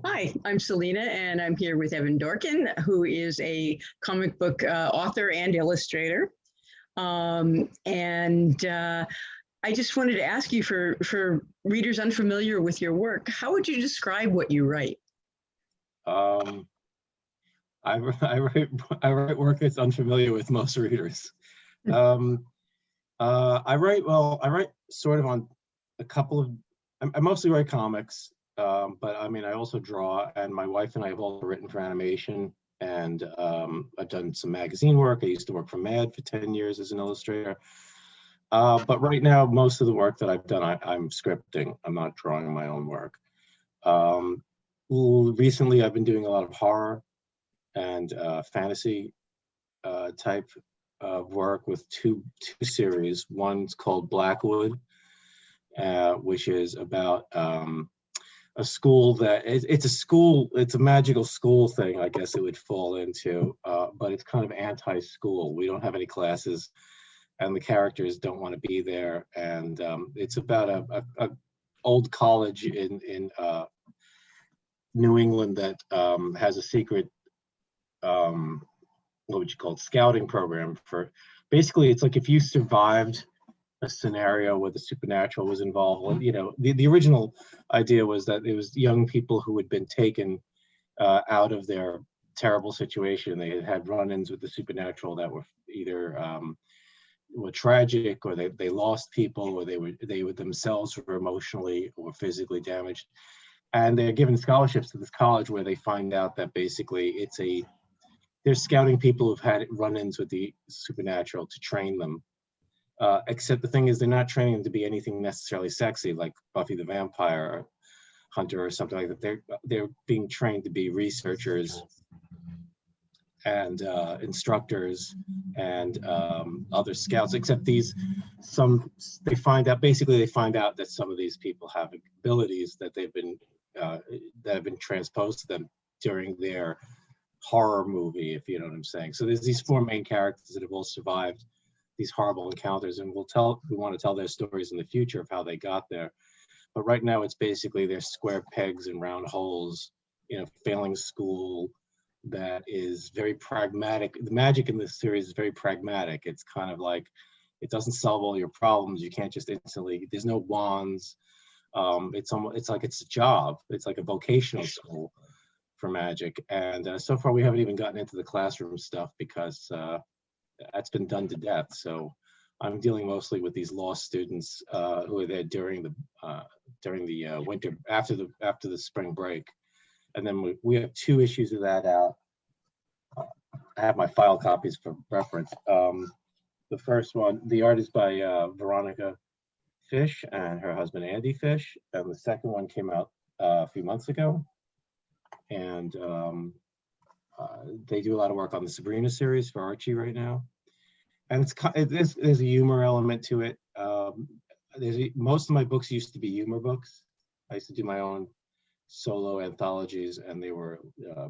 Hi, I'm Selina, and I'm here with Evan Dorkin, who is a comic book author and illustrator. And I just wanted to ask you, for readers unfamiliar with your work, how would you describe what you write? Um, I write work that's unfamiliar with most readers. Um, I write sort of on a couple of. I mostly write comics, but I mean I also draw, and my wife and I have also written for animation, and I've done some magazine work. I used to work for Mad for 10 years as an illustrator. But right now, most of the work that I've done, I'm scripting. I'm not drawing my own work. Um, Recently, I've been doing a lot of horror and fantasy type of work with two series. One's called Blackwood, which is about a school that it's a school. It's a magical school thing, I guess it would fall into, but it's kind of anti-school. We don't have any classes, and the characters don't want to be there. And it's about a old college in New England that has a secret what would you call it, scouting program for. Basically, it's like if you survived a scenario where the supernatural was involved. Well, you know, the original idea was that it was young people who had been taken out of their terrible situation. They had had run-ins with the supernatural that were either were tragic, or they lost people, or they were themselves were emotionally or physically damaged, and they're given scholarships to this college where they find out that basically they're scouting people who've had run-ins with the supernatural to train them. Except the thing is, they're not training them to be anything necessarily sexy, like Buffy the Vampire Hunter or something like that. They're being trained to be researchers and instructors and other scouts. Except they find out that some of these people have abilities that have been transposed to them during their horror movie, if you know what I'm saying. So there's these four main characters that have all survived these horrible encounters, and we want to tell their stories in the future of how they got there. But right now it's basically they're square pegs and round holes, you know, failing school that is very pragmatic. The magic in this series is very pragmatic. It's kind of like it doesn't solve all your problems. You can't just instantly, there's no wands. It's like it's a job. It's like a vocational school for magic. And so far we haven't even gotten into the classroom stuff because that's been done to death. So I'm dealing mostly with these lost students who are there during the winter, after the spring break. And then we have two issues of that out. I have my file copies for reference. The first one, the art is by Veronica Fish and her husband Andy Fish, and the second one came out a few months ago. And they do a lot of work on the Sabrina series for Archie right now, and there's a humor element to it. Most of my books used to be humor books. I used to do my own solo anthologies, and they were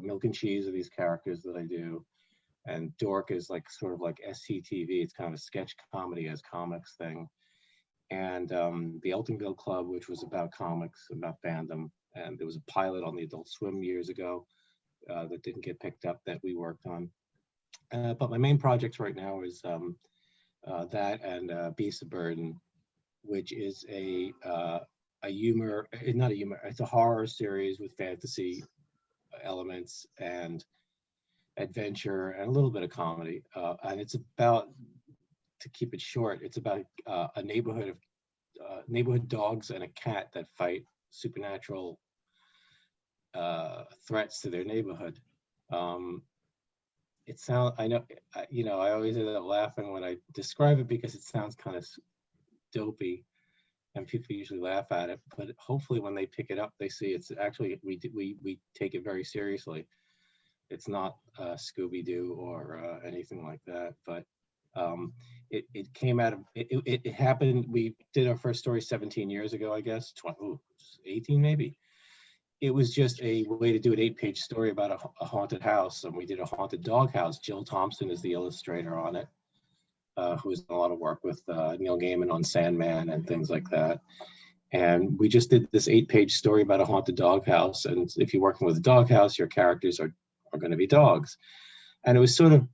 Milk and Cheese are these characters that I do, and Dork is like sort of like SCTV. It's kind of a sketch comedy as comics thing, and the Eltonville Club, which was about comics, about fandom, and there was a pilot on the Adult Swim years ago that didn't get picked up that we worked on. But my main projects right now is that and Beast of Burden, which is not a humor, it's a horror series with fantasy elements and adventure and a little bit of comedy. And it's about, to keep it short, it's about a neighborhood of neighborhood dogs and a cat that fight supernatural threats to their neighborhood. I know, I always end up laughing when I describe it because it sounds kind of dopey, and people usually laugh at it. But hopefully, when they pick it up, they see it's actually we take it very seriously. It's not Scooby-Doo or anything like that. But it came out of it happened. We did our first story 17 years ago, I guess, 18 maybe. It was just a way to do an 8-page story about a haunted house, and we did a haunted dog house. Jill Thompson is the illustrator on it, who's done a lot of work with Neil Gaiman on Sandman and things like that. And we just did this 8-page story about a haunted doghouse. And if you're working with a doghouse, your characters are going to be dogs. And it was sort of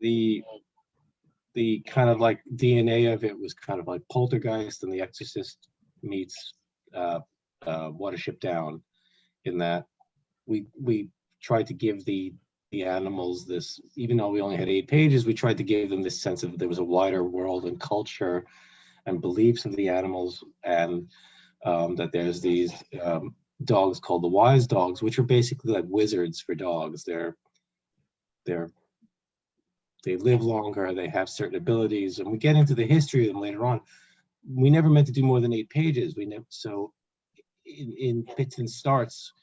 the kind of like DNA of it was kind of like Poltergeist and The Exorcist meets Watership Down, in that we tried to give the animals this, even though we only had 8 pages, we tried to give them this sense of there was a wider world and culture and beliefs of the animals, and that there's these dogs called the wise dogs, which are basically like wizards for dogs. They live longer, they have certain abilities, and we get into the history of them later on. We never meant to do more than 8 pages. So in fits and starts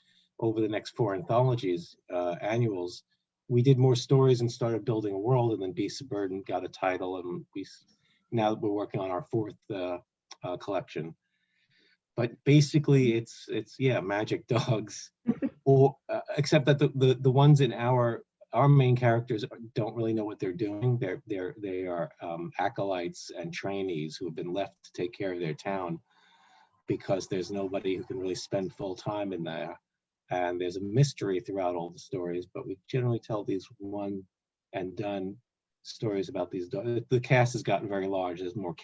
over the next 4 anthologies, annuals, we did more stories and started building a world, and then Beasts of Burden got a title, and now we're working on our 4th collection. But basically it's magic dogs, or except that the ones in our main characters don't really know what they're doing. They are acolytes and trainees who have been left to take care of their town because there's nobody who can really spend full time in there. And there's a mystery throughout all the stories, but we generally tell these one and done stories about these dogs. The cast has gotten very large. There's more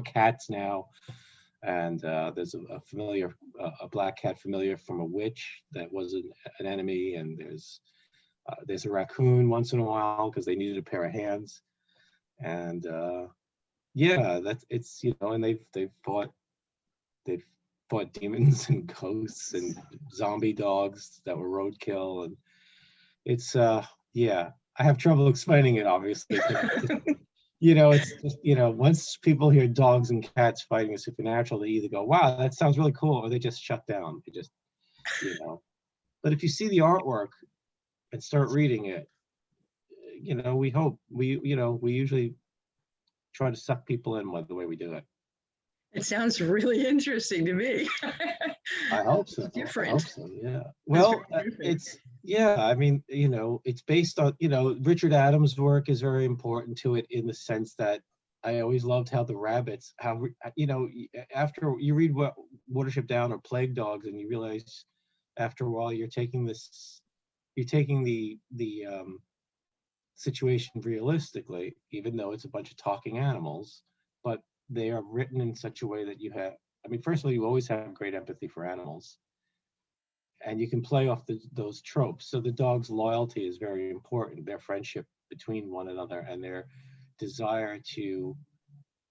cats now. And there's a black cat familiar from a witch that was an enemy, and there's a raccoon once in a while because they needed a pair of hands, and it's and they've fought demons and ghosts and zombie dogs that were roadkill, and it's I have trouble explaining it, obviously. It's just, once people hear dogs and cats fighting a supernatural, they either go, wow, that sounds really cool, or they just shut down. They just, But if you see the artwork and start reading it, we hope, we usually try to suck people in with the way we do it. It sounds really interesting to me. I hope so. Different. I hope so, yeah. Well, it's based on, Richard Adams' work is very important to it, in the sense that I always loved how the rabbits, after you read Watership Down or Plague Dogs, and you realize after a while you're taking the situation realistically, even though it's a bunch of talking animals, but they are written in such a way that first of all, you always have great empathy for animals, and you can play off those tropes. So the dog's loyalty is very important, their friendship between one another, and their desire to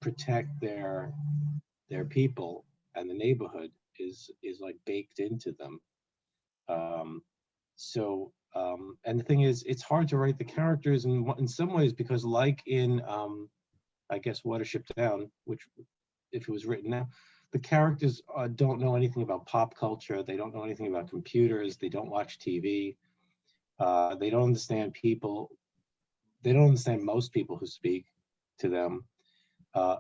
protect their people and the neighborhood is like baked into them. And the thing is, it's hard to write the characters in some ways, because like in I guess Watership Down, which if it was written now, the characters don't know anything about pop culture. They don't know anything about computers. They don't watch TV. They don't understand people. They don't understand most people who speak to them.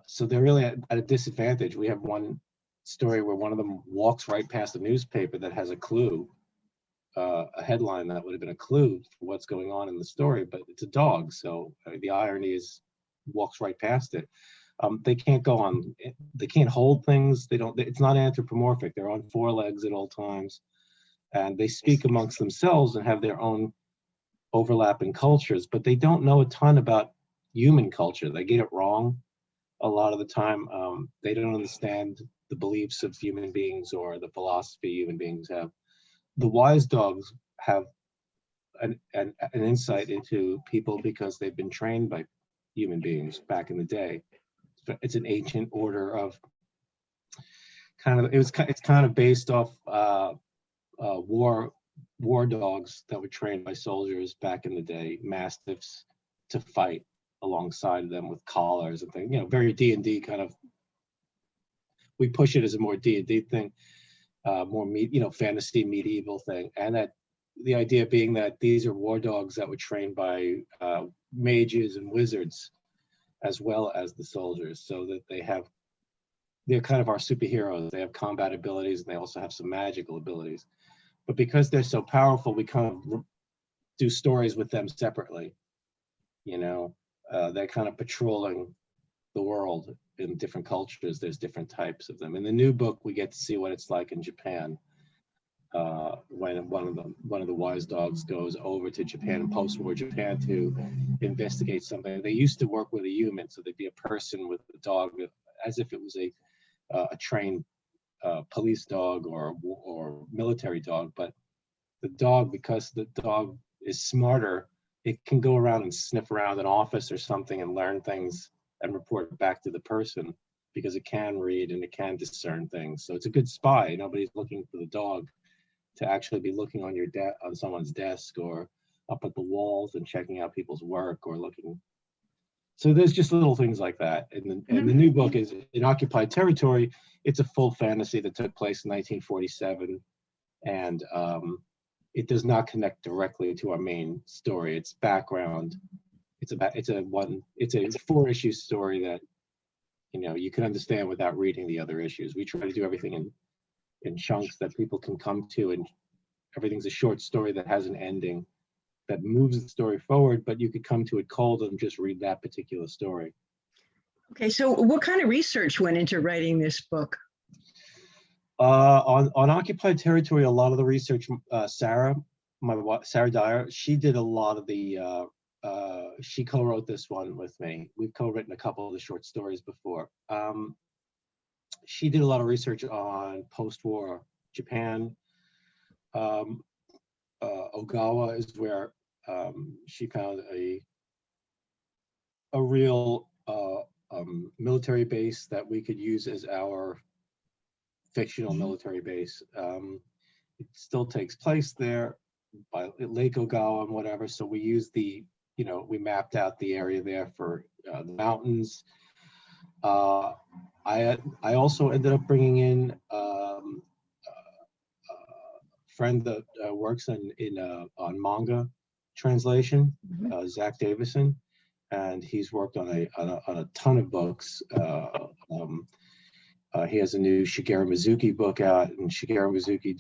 So they're really at a disadvantage. We have one story where one of them walks right past a newspaper that has a clue, a headline that would have been a clue for what's going on in the story, but it's a dog. So the irony is, walks right past it. They can't go on. They can't hold things. It's not anthropomorphic. They're on 4 legs at all times, and they speak amongst themselves and have their own overlapping cultures, but they don't know a ton about human culture. They get it wrong a lot of the time. They don't understand the beliefs of human beings or the philosophy human beings have. The wise dogs have an insight into people because they've been trained by human beings back in the day. It's an ancient order of it's kind of based off war dogs that were trained by soldiers back in the day, mastiffs, to fight alongside them with collars and things. Very D&D kind of. We push it as a more D&D thing, more fantasy medieval thing, and that the idea being that these are war dogs that were trained by mages and wizards as well as the soldiers, so that they're kind of our superheroes. They have combat abilities, and they also have some magical abilities. But because they're so powerful, we kind of do stories with them separately. They're kind of patrolling the world in different cultures, there's different types of them. In the new book, we get to see what it's like in Japan. When one of the wise dogs goes over to Japan, in post-war Japan, to investigate something. They used to work with a human, so there'd be a person with a dog, as if it was a trained police dog or military dog. But the dog, because the dog is smarter, it can go around and sniff around an office or something and learn things and report back to the person, because it can read and it can discern things. So it's a good spy. Nobody's looking for the dog to actually be looking on on someone's desk or up at the walls and checking out people's work or looking. So there's just little things like that. And the new book is in occupied territory. It's a full fantasy that took place in 1947, and it does not connect directly to our main story. It's background. It's a 4-issue story that, you know, you can understand without reading the other issues. We try to do everything in chunks that people can come to, and everything's a short story that has an ending that moves the story forward, but you could come to it cold and just read that particular story. Okay, so what kind of research went into writing this book? On occupied territory, a lot of the research, Sarah Dyer, she did a lot of the, she co-wrote this one with me. We've co-written a couple of the short stories before. She did a lot of research on post-war Japan. Ogawa is where she found a real military base that we could use as our fictional military base. It still takes place there by Lake Ogawa and whatever. So we used we mapped out the area there for the mountains. I also ended up bringing in a friend that works on manga translation, Zach Davison, and he's worked on a ton of books. He has a new Shigeru Mizuki book out, and Shigeru Mizuki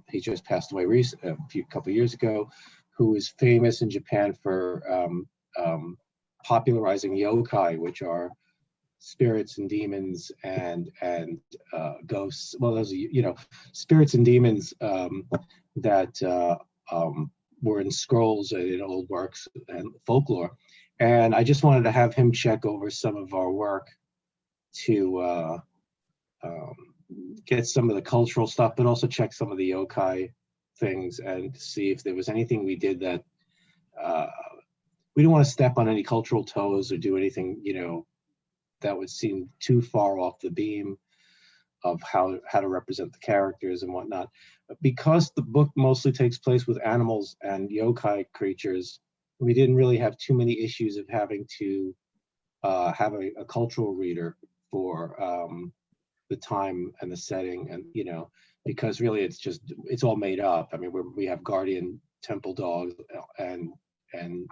he just passed away a couple years ago, who is famous in Japan for popularizing yokai, which are spirits and demons and ghosts. Well, those are, spirits and demons that were in scrolls and in old works and folklore. And I just wanted to have him check over some of our work to get some of the cultural stuff, but also check some of the yokai things and see if there was anything we did that we don't want to step on any cultural toes or do anything, that would seem too far off the beam of how to represent the characters and whatnot. Because the book mostly takes place with animals and yokai creatures, we didn't really have too many issues of having to have a cultural reader for the time and the setting, and because really it's all made up. I mean, we have guardian temple dogs and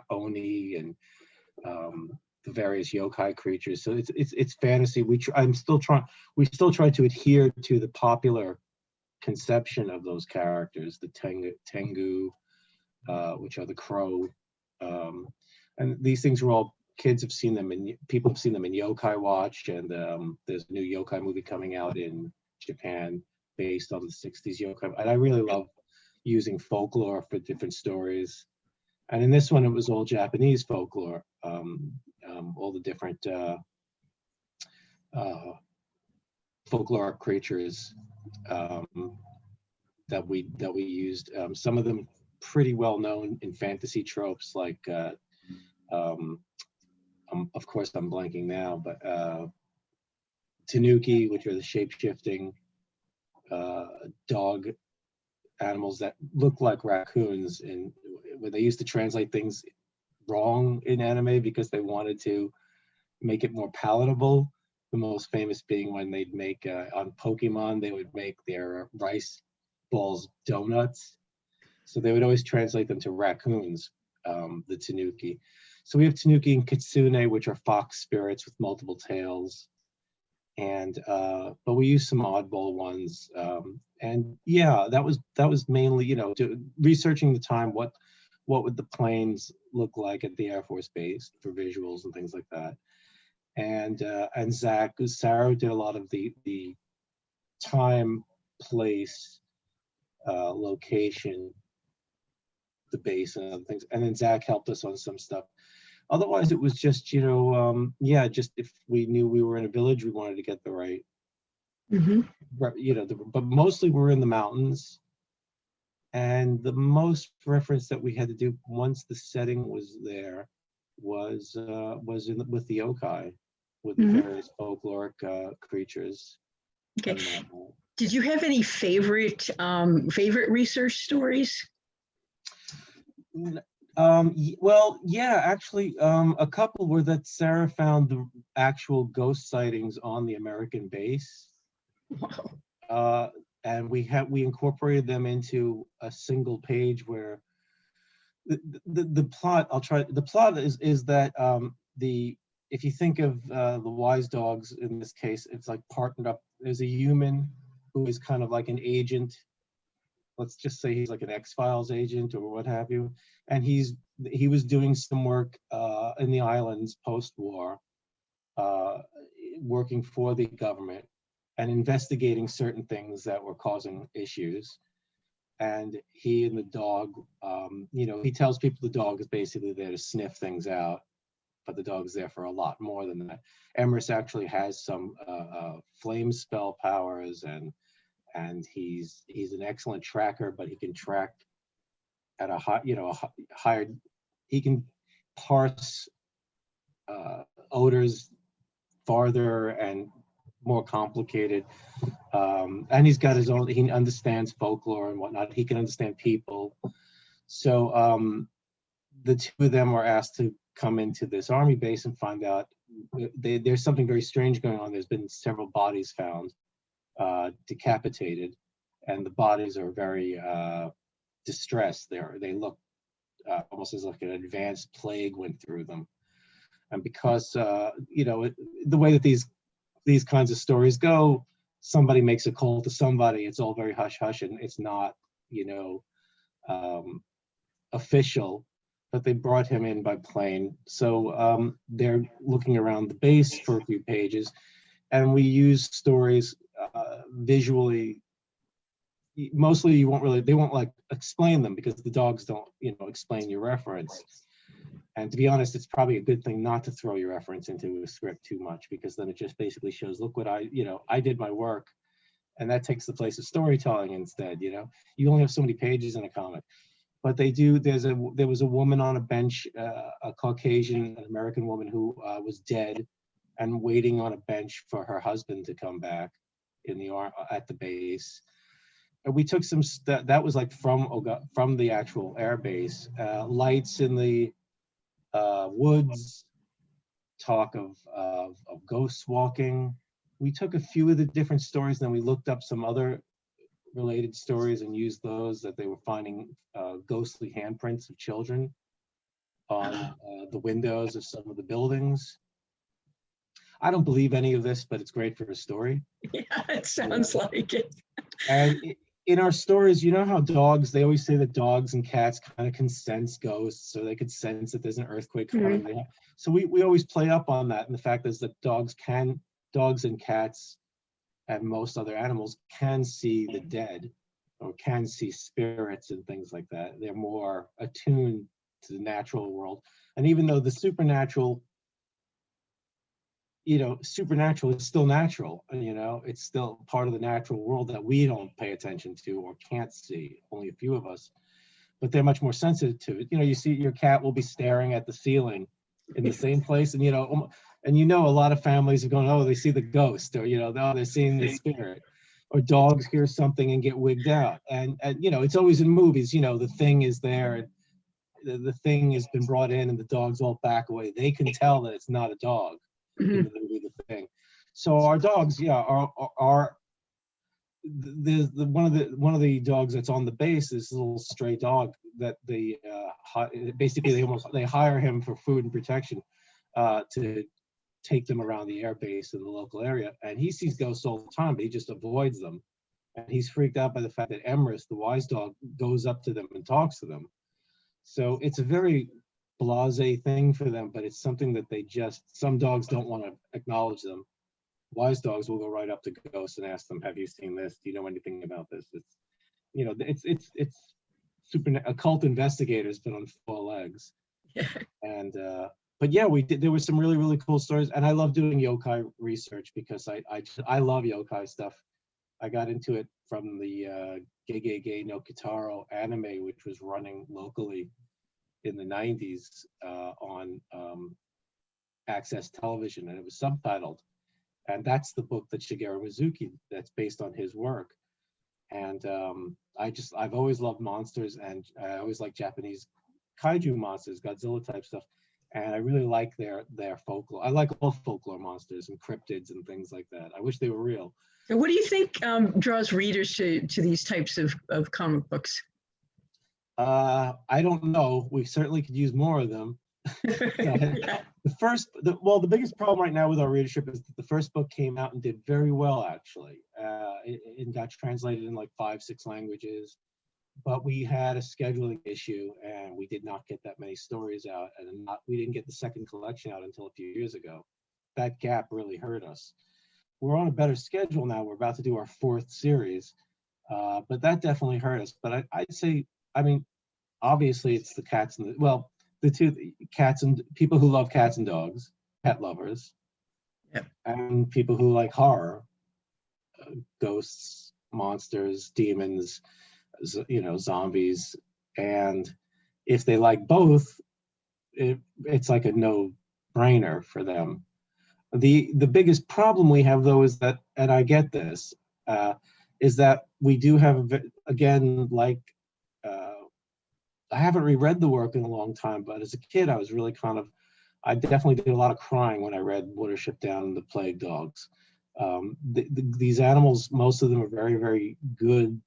oni and the various yokai creatures. So it's fantasy. We still try to adhere to the popular conception of those characters, the Tengu, which are the crow, and these things were all kids have seen them, and people have seen them in Yokai Watch, and there's a new yokai movie coming out in Japan based on the 60s yokai. And I really love using folklore for different stories. And in this one, it was all Japanese folklore, all the different folklore creatures that we used. Some of them pretty well known in fantasy tropes, like of course I'm blanking now, but Tanooki, which are the shape-shifting dog animals that look like raccoons, and where they used to translate things wrong in anime because they wanted to make it more palatable. The most famous being when they'd make on Pokemon, they would make their rice balls donuts, so they would always translate them to raccoons, the Tanooki. So we have Tanooki and Kitsune, which are fox spirits with multiple tails, and but we use some oddball ones, and yeah, that was mainly researching the time, what would the planes look like at the Air Force Base for visuals and things like that. and Zach, Sarah did a lot of the time, place, location, the base, and other things. And then Zach helped us on some stuff. Otherwise, it was just, yeah, just if we knew we were in a village, we wanted to get the right, Mhm. but mostly we're in the mountains. And the most reference that we had to do once the setting was there was with the yokai, with the Mhm. various folkloric creatures. Okay. And, Did you have any favorite research stories? well, yeah, actually, a couple were that Sarah found the actual ghost sightings on the American base. Wow. And we incorporated them into a single page where the plot, the plot is that if you think of the wise dogs in this case, it's like partnered up. There's a human who is kind of like an agent. Let's just say he's like an X-Files agent or what have you. And he was doing some work in the islands post-war, working for the government and investigating certain things that were causing issues. And he and the dog, he tells people the dog is basically there to sniff things out, but the dog's there for a lot more than that. Emrys actually has some flame spell powers, and he's an excellent tracker, but he can track at a higher. He can parse odors farther and more complicated. And he's got his own. He understands folklore and whatnot. He can understand people. So the two of them were asked to come into this army base and find out there's something very strange going on. There's been several bodies found, decapitated, and the bodies are very distressed. They look almost as like an advanced plague went through them. And because the way that these kinds of stories go, somebody makes a call to somebody. It's all very hush hush, and it's not official. But they brought him in by plane, so they're looking around the base for a few pages, and we use stories visually. Mostly they won't like explain them because the dogs don't explain your reference. And to be honest, it's probably a good thing not to throw your reference into a script too much, because then it just basically shows, look what I did my work, and that takes the place of storytelling instead. You only have so many pages in a comic. But they do. There was a woman on a bench, a Caucasian American woman who was dead and waiting on a bench for her husband to come back at the base. And we took some that was like from the actual air base. Lights in the woods, talk of ghosts walking. We took a few of the different stories, then we looked up some other related stories and used those, that they were finding ghostly handprints of children on the windows of some of the buildings. I don't believe any of this, but it's great for a story. Yeah, it sounds like it. And in our stories, you know how they always say that dogs and cats kind of can sense ghosts, so they could sense that there's an earthquake coming. Mm-hmm. So we always play up on that, and the fact is that dogs and cats and most other animals can see the dead, or can see spirits and things like that. They're more attuned to the natural world. And even though the supernatural is still natural, it's still part of the natural world that we don't pay attention to or can't see, only a few of us, but they're much more sensitive to it. You see your cat will be staring at the ceiling in the same place, and a lot of families are going, oh, they see the ghost, or they're seeing the spirit. Or dogs hear something and get wigged out, and it's always in movies. The thing is there, the thing has been brought in, and the dogs all back away. They can tell that it's not a dog in the movie The Thing. So our dogs, are one of the dogs that's on the base is a little stray dog that basically they hire him for food and protection to take them around the air base in the local area. And he sees ghosts all the time, but he just avoids them. And he's freaked out by the fact that Emrys, the wise dog, goes up to them and talks to them. So it's a very blasé thing for them, but it's something that some dogs don't want to acknowledge them. Wise dogs will go right up to ghosts and ask them, have you seen this? Do you know anything about this? It's super occult investigators, but on four legs. Yeah. And but yeah, there were some really, really cool stories, and I love doing yokai research because I love yokai stuff. I got into it from the Gegege no Kitaro anime, which was running locally in the 90s on Access Television, and it was subtitled. And that's the book that Shigeru Mizuki, that's based on his work. And I've always loved monsters, and I always like Japanese kaiju monsters, Godzilla type stuff. And I really like their folklore. I like all folklore monsters and cryptids and things like that. I wish they were real. And what do you think draws readers to these types of comic books? I don't know. We certainly could use more of them. Yeah. The biggest problem right now with our readership is that the first book came out and did very well, actually. It got translated in like 5-6 languages, but we had a scheduling issue and we did not get that many stories out, and we didn't get the second collection out until a few years ago. That gap really hurt us. We're on a better schedule now. We're about to do our 4th series, but that definitely hurt us. But I'd say, I mean, obviously it's the cats and the two cats and people who love cats and dogs, pet lovers, Yep. and people who like horror, ghosts, monsters, demons, zombies. And if they like both, it's like a no-brainer for them. The biggest problem we have, though, is that, and I get this, is that we do have, again, like, I haven't reread the work in a long time, but as a kid, I was really I definitely did a lot of crying when I read Watership Down and the Plague Dogs. These animals, most of them are very, very good,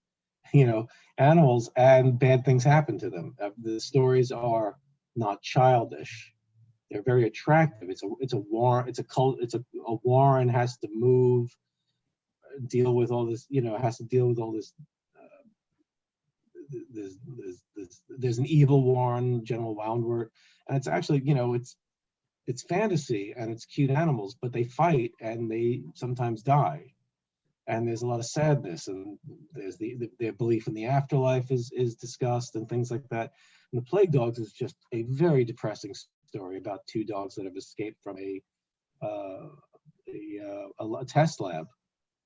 animals, and bad things happen to them. The stories are not childish. They're very attractive. It's a war. It's a cult. A warren has to move, deal with all this. Has to deal with all this. There's an evil warren, General Woundwort, and it's actually, it's fantasy and it's cute animals, but they fight and they sometimes die, and there's a lot of sadness, and there's their belief in the afterlife is discussed and things like that. And the Plague Dogs is just a very depressing story about 2 dogs that have escaped from a test lab,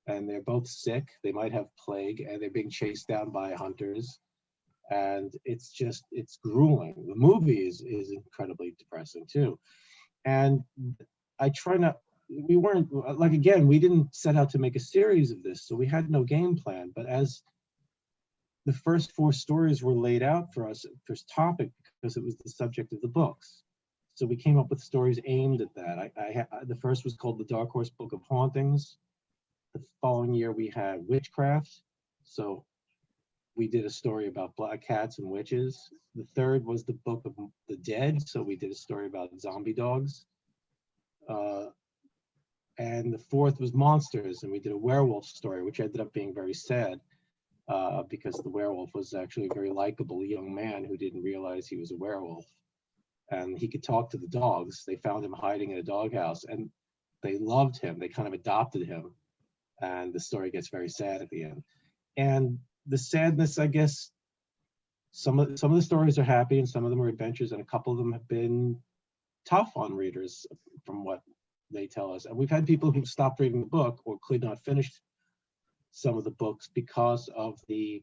and they're both sick. They might have plague, and they're being chased down by hunters. And it's grueling. The movie is incredibly depressing too. And I try not, we weren't, like, again, we didn't set out to make a series of this, so we had no game plan. But as the first 4 stories were laid out for us, first topic, because it was the subject of the books. So we came up with stories aimed at that. The first was called The Dark Horse Book of Hauntings. The following year we had Witchcraft. So we did a story about black cats and witches. The third was the Book of the Dead. So we did a story about zombie dogs. And the fourth was monsters. And we did a werewolf story, which ended up being very sad because the werewolf was actually a very likable young man who didn't realize he was a werewolf. And he could talk to the dogs. They found him hiding in a doghouse and they loved him. They kind of adopted him. And the story gets very sad at the end. And the sadness, I guess, some of the stories are happy and some of them are adventures, and a couple of them have been tough on readers from what they tell us. And we've had people who stopped reading the book or could not finish some of the books because of the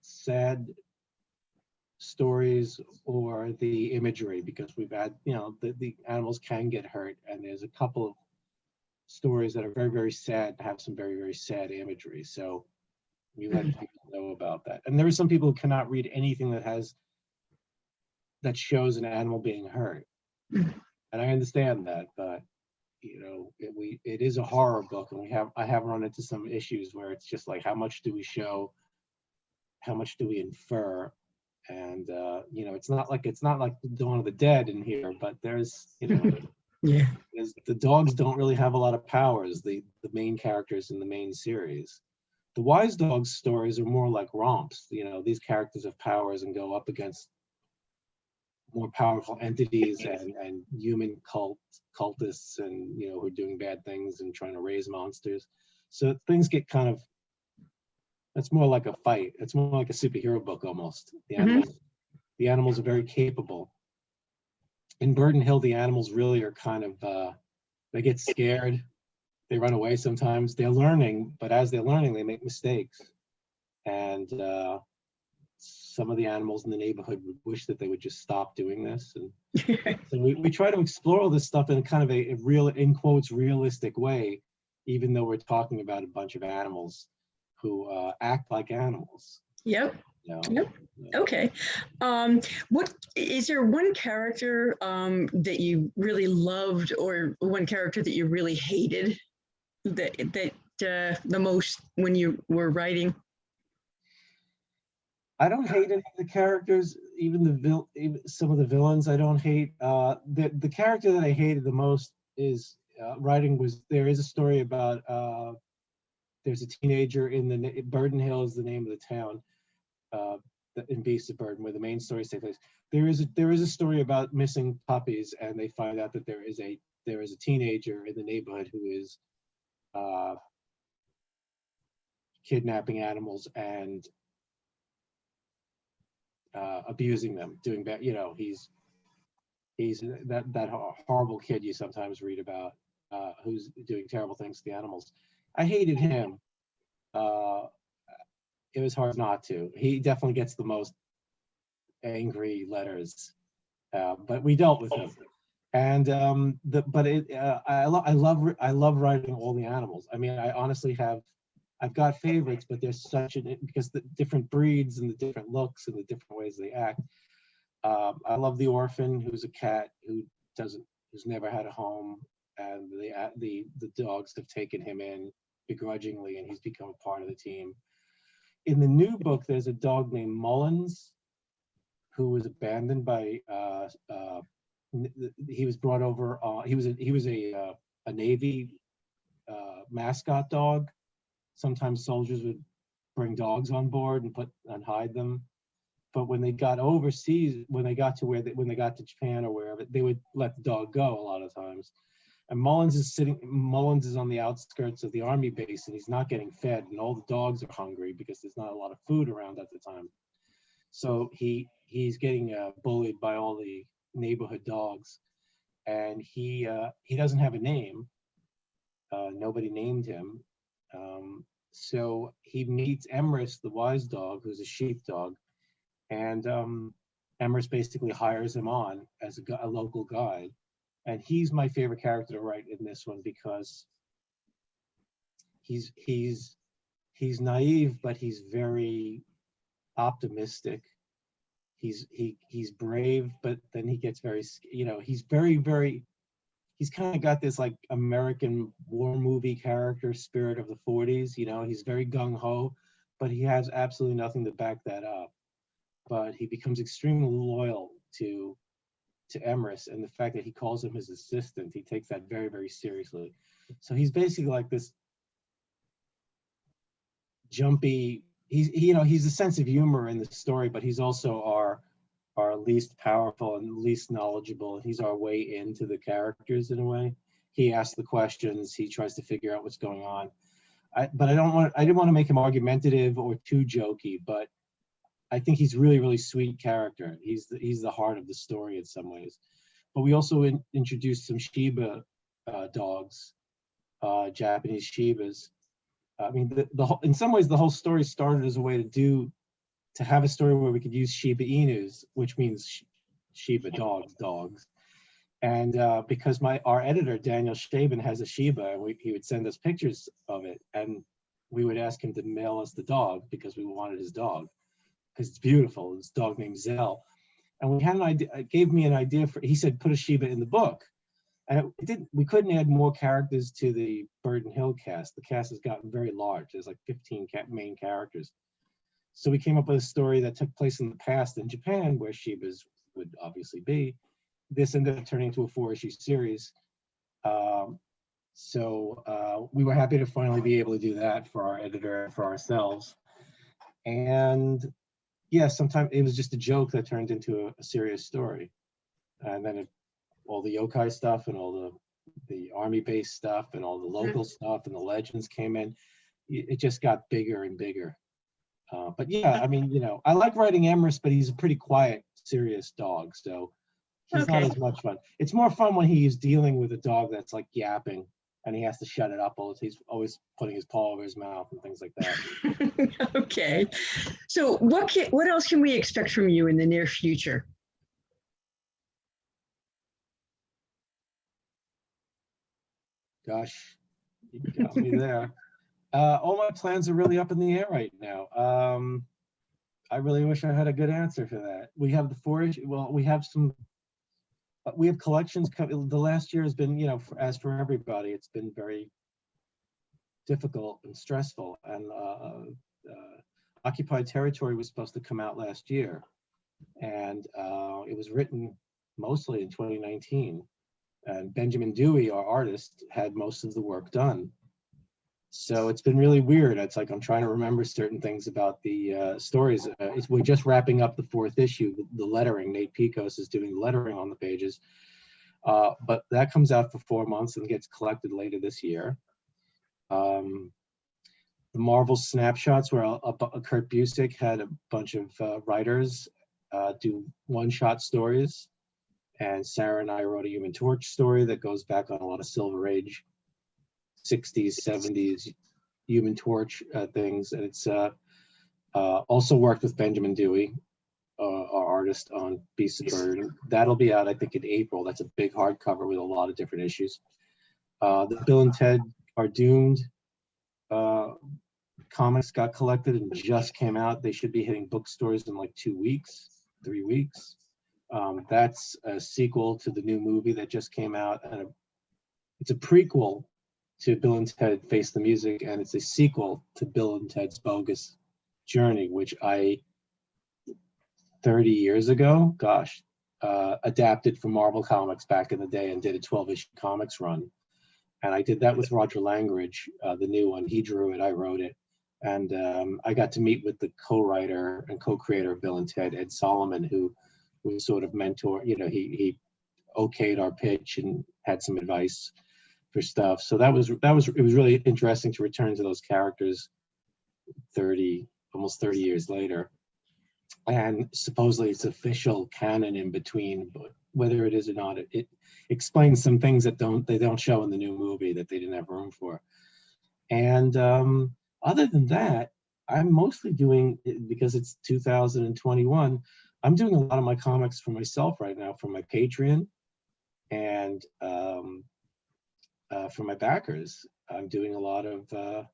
sad stories or the imagery, because we've had, the animals can get hurt, and there's a couple of stories that are very, very sad, have some very, very sad imagery. So we let people know about that. And there are some people who cannot read anything that shows an animal being hurt. And I understand that, but it is a horror book, and I have run into some issues where it's just like, how much do we show? How much do we infer? And it's not like Dawn of the Dead in here, but there's yeah, the dogs don't really have a lot of powers, the main characters in the main series. The Wise Dogs stories are more like romps. These characters have powers and go up against more powerful entities and human cultists and, you know, who are doing bad things and trying to raise monsters. So things get kind of, it's more like a fight. It's more like a superhero book almost. The animals are very capable. In Burden Hill, the animals really are kind of, they get scared. They run away sometimes. They're learning, but as they're learning, they make mistakes. And some of the animals in the neighborhood would wish that they would just stop doing this. And so we try to explore all this stuff in kind of a real, in quotes, realistic way, even though we're talking about a bunch of animals who act like animals. Yep. You know? Yep. Okay. What is there one character that you really loved, or one character that you really hated that the most when you were writing? I don't hate any of the characters, even some of the villains I don't hate. The character that I hated the most is there is a story about there's a teenager in the Burden Hill is the name of the town in Beasts of Burden, where the main stories take place. There is a story about missing puppies, and they find out that there is a teenager in the neighborhood who is kidnapping animals and abusing them, doing bad. You know, he's that horrible kid you sometimes read about, who's doing terrible things to the animals. I hated him. It was hard not to. He definitely gets the most angry letters, but we dealt with him. And I love writing all the animals. I mean, I honestly I've got favorites, but there's because the different breeds and the different looks and the different ways they act. I love the orphan, who's a cat who's never had a home, and the dogs have taken him in begrudgingly, and he's become a part of the team. In the new book, there's a dog named Mullins, who was abandoned by. He was brought over. He was a Navy mascot dog. Sometimes soldiers would bring dogs on board and hide them. But when they got overseas, when they got to Japan or wherever, they would let the dog go a lot of times. And Mullins is on the outskirts of the army base, and he's not getting fed, and all the dogs are hungry because there's not a lot of food around at the time. So he's getting bullied by all the neighborhood dogs, and he doesn't have a name. Nobody named him. So he meets Emrys, the wise dog, who's a sheepdog, and Emrys basically hires him on as a local guide. And he's my favorite character to write in this one because he's naive, but he's very optimistic. He's brave, but then he gets very, you know, he's kind of got this like American war movie character spirit of the 40s. You know, he's very gung-ho, but he has absolutely nothing to back that up. But he becomes extremely loyal to Emrys, and the fact that he calls him his assistant, he takes that very, very seriously. So he's basically like this jumpy, he's a sense of humor in the story, but he's also our least powerful and least knowledgeable, and he's our way into the characters in a way. He asks the questions, he tries to figure out what's going on. I didn't want to make him argumentative or too jokey, but I think he's really, really sweet character. He's the heart of the story in some ways. But we also introduced some Shiba dogs, Japanese Shibas. I mean, in some ways, the whole story started as a way to have a story where we could use Shiba Inus, which means Shiba dogs. And because our editor, Daniel Shaban, has a Shiba, and he would send us pictures of it, and we would ask him to mail us the dog because we wanted his dog. Because it's beautiful. This dog named Zell, and we had an idea. It gave me an idea he said put a Shiba in the book, and we couldn't add more characters to the Burden Hill cast. The cast has gotten very large. There's like 15 main characters. So we came up with a story that took place in the past in Japan, where Shibas would obviously be. This ended up turning into a 4-issue series. So we were happy to finally be able to do that for our editor and for ourselves. And yeah, sometimes it was just a joke that turned into a serious story. and then all the yokai stuff and all the army based stuff and all the local stuff and the legends came in. It just got bigger and bigger. But yeah, I mean, I like writing Emerus, but he's a pretty quiet, serious dog, so he's not Okay. as much fun. It's more fun when he's dealing with a dog that's like yapping and he has to shut it up. He's always putting his paw over his mouth and things like that. Okay. So what else can we expect from you in the near future? Gosh, you got me there. All my plans are really up in the air right now. I really wish I had a good answer for that. We have the 4-issue. Well, we have collections. The last year has been, as for everybody, it's been very difficult and stressful. And Occupied Territory was supposed to come out last year, and it was written mostly in 2019. And Benjamin Dewey, our artist, had most of the work done. So it's been really weird. It's like I'm trying to remember certain things about the stories. We're just wrapping up the 4th issue, the lettering. Nate Picos is doing the lettering on the pages. But that comes out for 4 months and gets collected later this year. The Marvel Snapshots, where Kurt Busiek had a bunch of writers do one-shot stories. And Sarah and I wrote a Human Torch story that goes back on a lot of Silver Age 60s, 70s Human Torch things. And it's also worked with Benjamin Dewey, our artist, on Beast of Burden. That'll be out, I think, in April. That's a big hardcover with a lot of different issues. The Bill and Ted Are Doomed comics got collected and just came out. They should be hitting bookstores in like 2 weeks, 3 weeks. That's a sequel to the new movie that just came out, and it's a prequel to Bill and Ted Face the Music, and it's a sequel to Bill and Ted's Bogus Journey, which I 30 years ago, adapted from Marvel Comics back in the day and did a 12-issue comics run. And I did that with Roger Langridge, the new one. He drew it, I wrote it. And I got to meet with the co-writer and co-creator of Bill and Ted, Ed Solomon, who was sort of mentor. He okayed our pitch and had some advice for stuff. So it was really interesting to return to those characters almost 30 years later. And supposedly it's official canon in between, but whether it is or not, it explains some things that they don't show in the new movie that they didn't have room for. And other than that, I'm mostly doing, because it's 2021, I'm doing a lot of my comics for myself right now, for my Patreon, and for my backers. I'm doing a lot of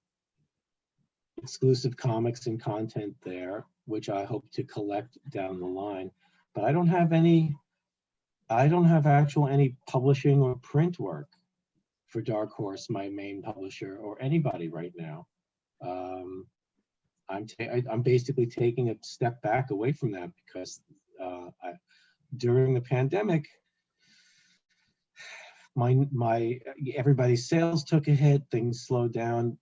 exclusive comics and content there, which I hope to collect down the line. But I don't have any publishing or print work for Dark Horse, my main publisher, or anybody right now. I'm basically taking a step back away from that because during the pandemic, my everybody's sales took a hit. Things slowed down.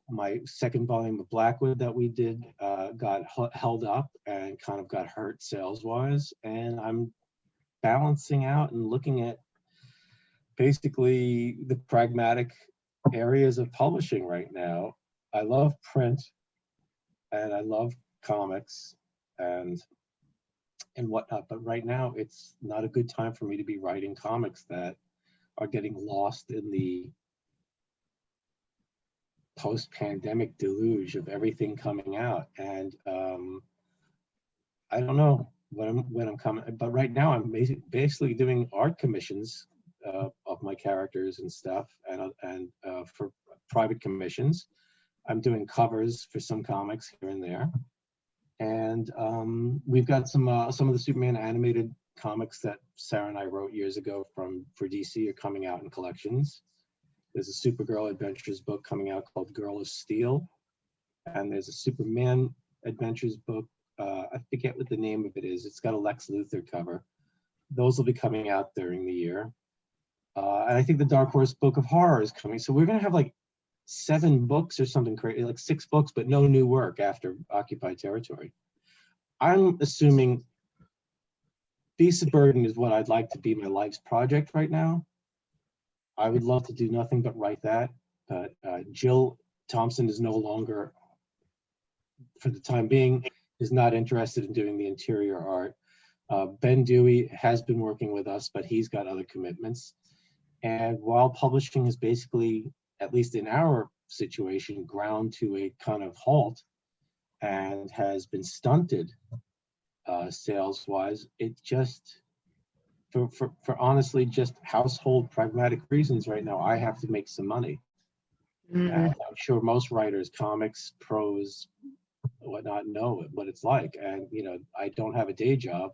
My second volume of Blackwood that we did got held up and kind of got hurt sales wise. And I'm balancing out and looking at basically the pragmatic areas of publishing right now. I love print and I love comics and whatnot, but right now it's not a good time for me to be writing comics that are getting lost in the post-pandemic deluge of everything coming out. And I don't know when I'm coming, but right now I'm basically doing art commissions of my characters and stuff, and for private commissions. I'm doing covers for some comics here and there, and we've got some of the Superman animated comics that Sarah and I wrote years ago for DC are coming out in collections. There's a Supergirl Adventures book coming out called Girl of Steel, and there's a Superman Adventures book. I forget what the name of it is. It's got a Lex Luthor cover. Those will be coming out during the year. And I think the Dark Horse Book of Horror is coming. So we're going to have like 7 books or something crazy, like 6 books, but no new work after Occupied Territory. I'm assuming Beast of Burden is what I'd like to be my life's project right now. I would love to do nothing but write that. But Jill Thompson is no longer, for the time being, is not interested in doing the interior art. Ben Dewey has been working with us, but he's got other commitments. And while publishing is basically, at least in our situation, ground to a kind of halt and has been stunted sales-wise, it just, for honestly just household pragmatic reasons right now, I have to make some money. And I'm sure most writers, comics, prose, whatnot, know what it's like. And, you know, I don't have a day job.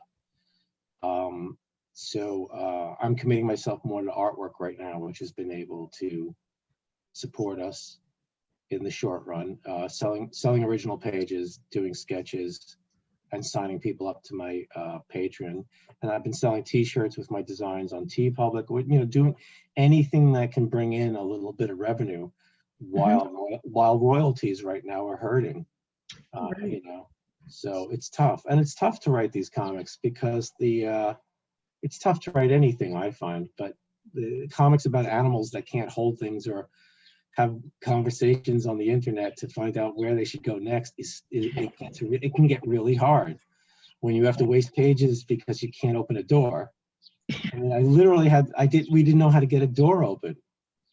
So I'm committing myself more to artwork right now, which has been able to support us in the short run, selling original pages, doing sketches, and signing people up to my Patreon. And I've been selling T-shirts with my designs on TeePublic, you know, doing anything that can bring in a little bit of revenue while royalties right now are hurting, you know. So it's tough, and it's tough to write these comics because it's tough to write anything, I find, but the comics about animals that can't hold things or have conversations on the internet to find out where they should go next it can get really hard when you have to waste pages because you can't open a door. I mean, I literally we didn't know how to get a door open.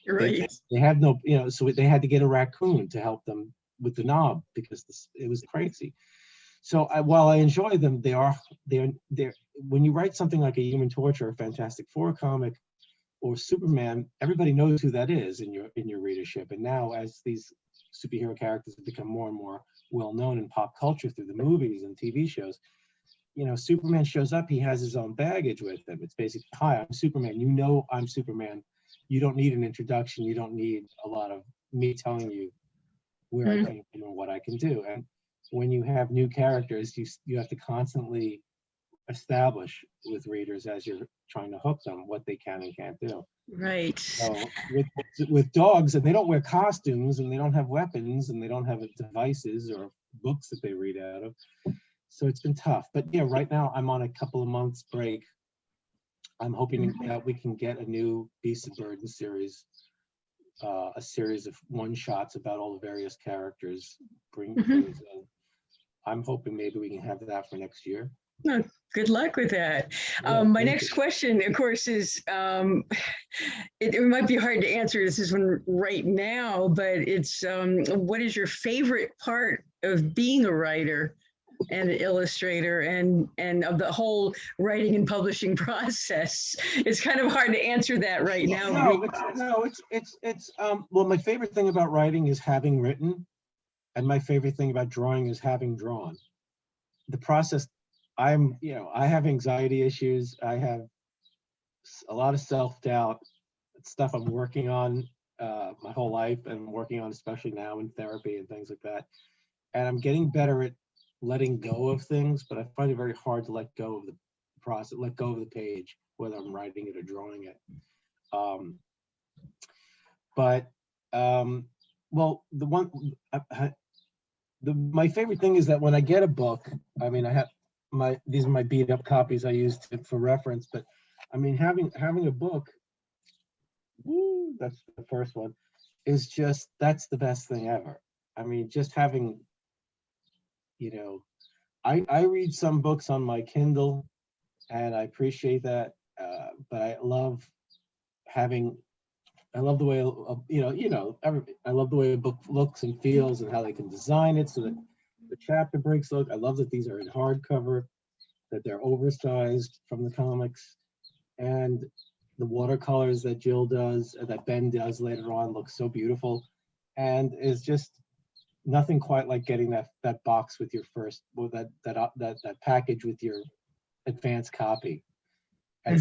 Right. They have no, you know, so they had to get a raccoon to help them with the knob because it was crazy. So while I enjoy them, they're when you write something like a Human Torch or a Fantastic Four comic or Superman, everybody knows who that is in your readership. And now, as these superhero characters have become more and more well known in pop culture through the movies and TV shows, you know, Superman shows up, he has his own baggage with him. It's basically, hi, I'm Superman. You know I'm Superman. You don't need an introduction. You don't need a lot of me telling you where I came from and what I can do. And when you have new characters, you have to constantly establish with readers as you're trying to hook them what they can and can't do. Right. So with dogs, and they don't wear costumes, and they don't have weapons, and they don't have devices or books that they read out of. So it's been tough. But yeah, right now I'm on a couple of months break. I'm hoping that we can get a new Beast of Burden series, a series of one-shots about all the various characters. I'm hoping maybe we can have that for next year. Oh, good luck with that. Yeah, my next question, of course, is it might be hard to answer this one right now, but it's what is your favorite part of being a writer and an illustrator and of the whole writing and publishing process? It's kind of hard to answer that right now. Well, my favorite thing about writing is having written, and my favorite thing about drawing is having drawn. The process, I have anxiety issues. I have a lot of self-doubt. It's stuff I'm working on my whole life, and I'm working on especially now in therapy and things like that. And I'm getting better at letting go of things, but I find it very hard to let go of the process, let go of the page, whether I'm writing it or drawing it. Well, my favorite thing is that when I get a book, I mean, these are my beat up copies I use for reference, but I mean, having a book, that's the first one, is just, that's the best thing ever. I mean, just having, you know, I read some books on my Kindle and I appreciate that, but I love the way, I love the way a book looks and feels and how they can design it so that the chapter breaks look. I love that these are in hardcover, that they're oversized from the comics, and the watercolors that Jill does, that Ben does later on, look so beautiful. And it's just nothing quite like getting that box with your first, well, that package with your advanced copy. And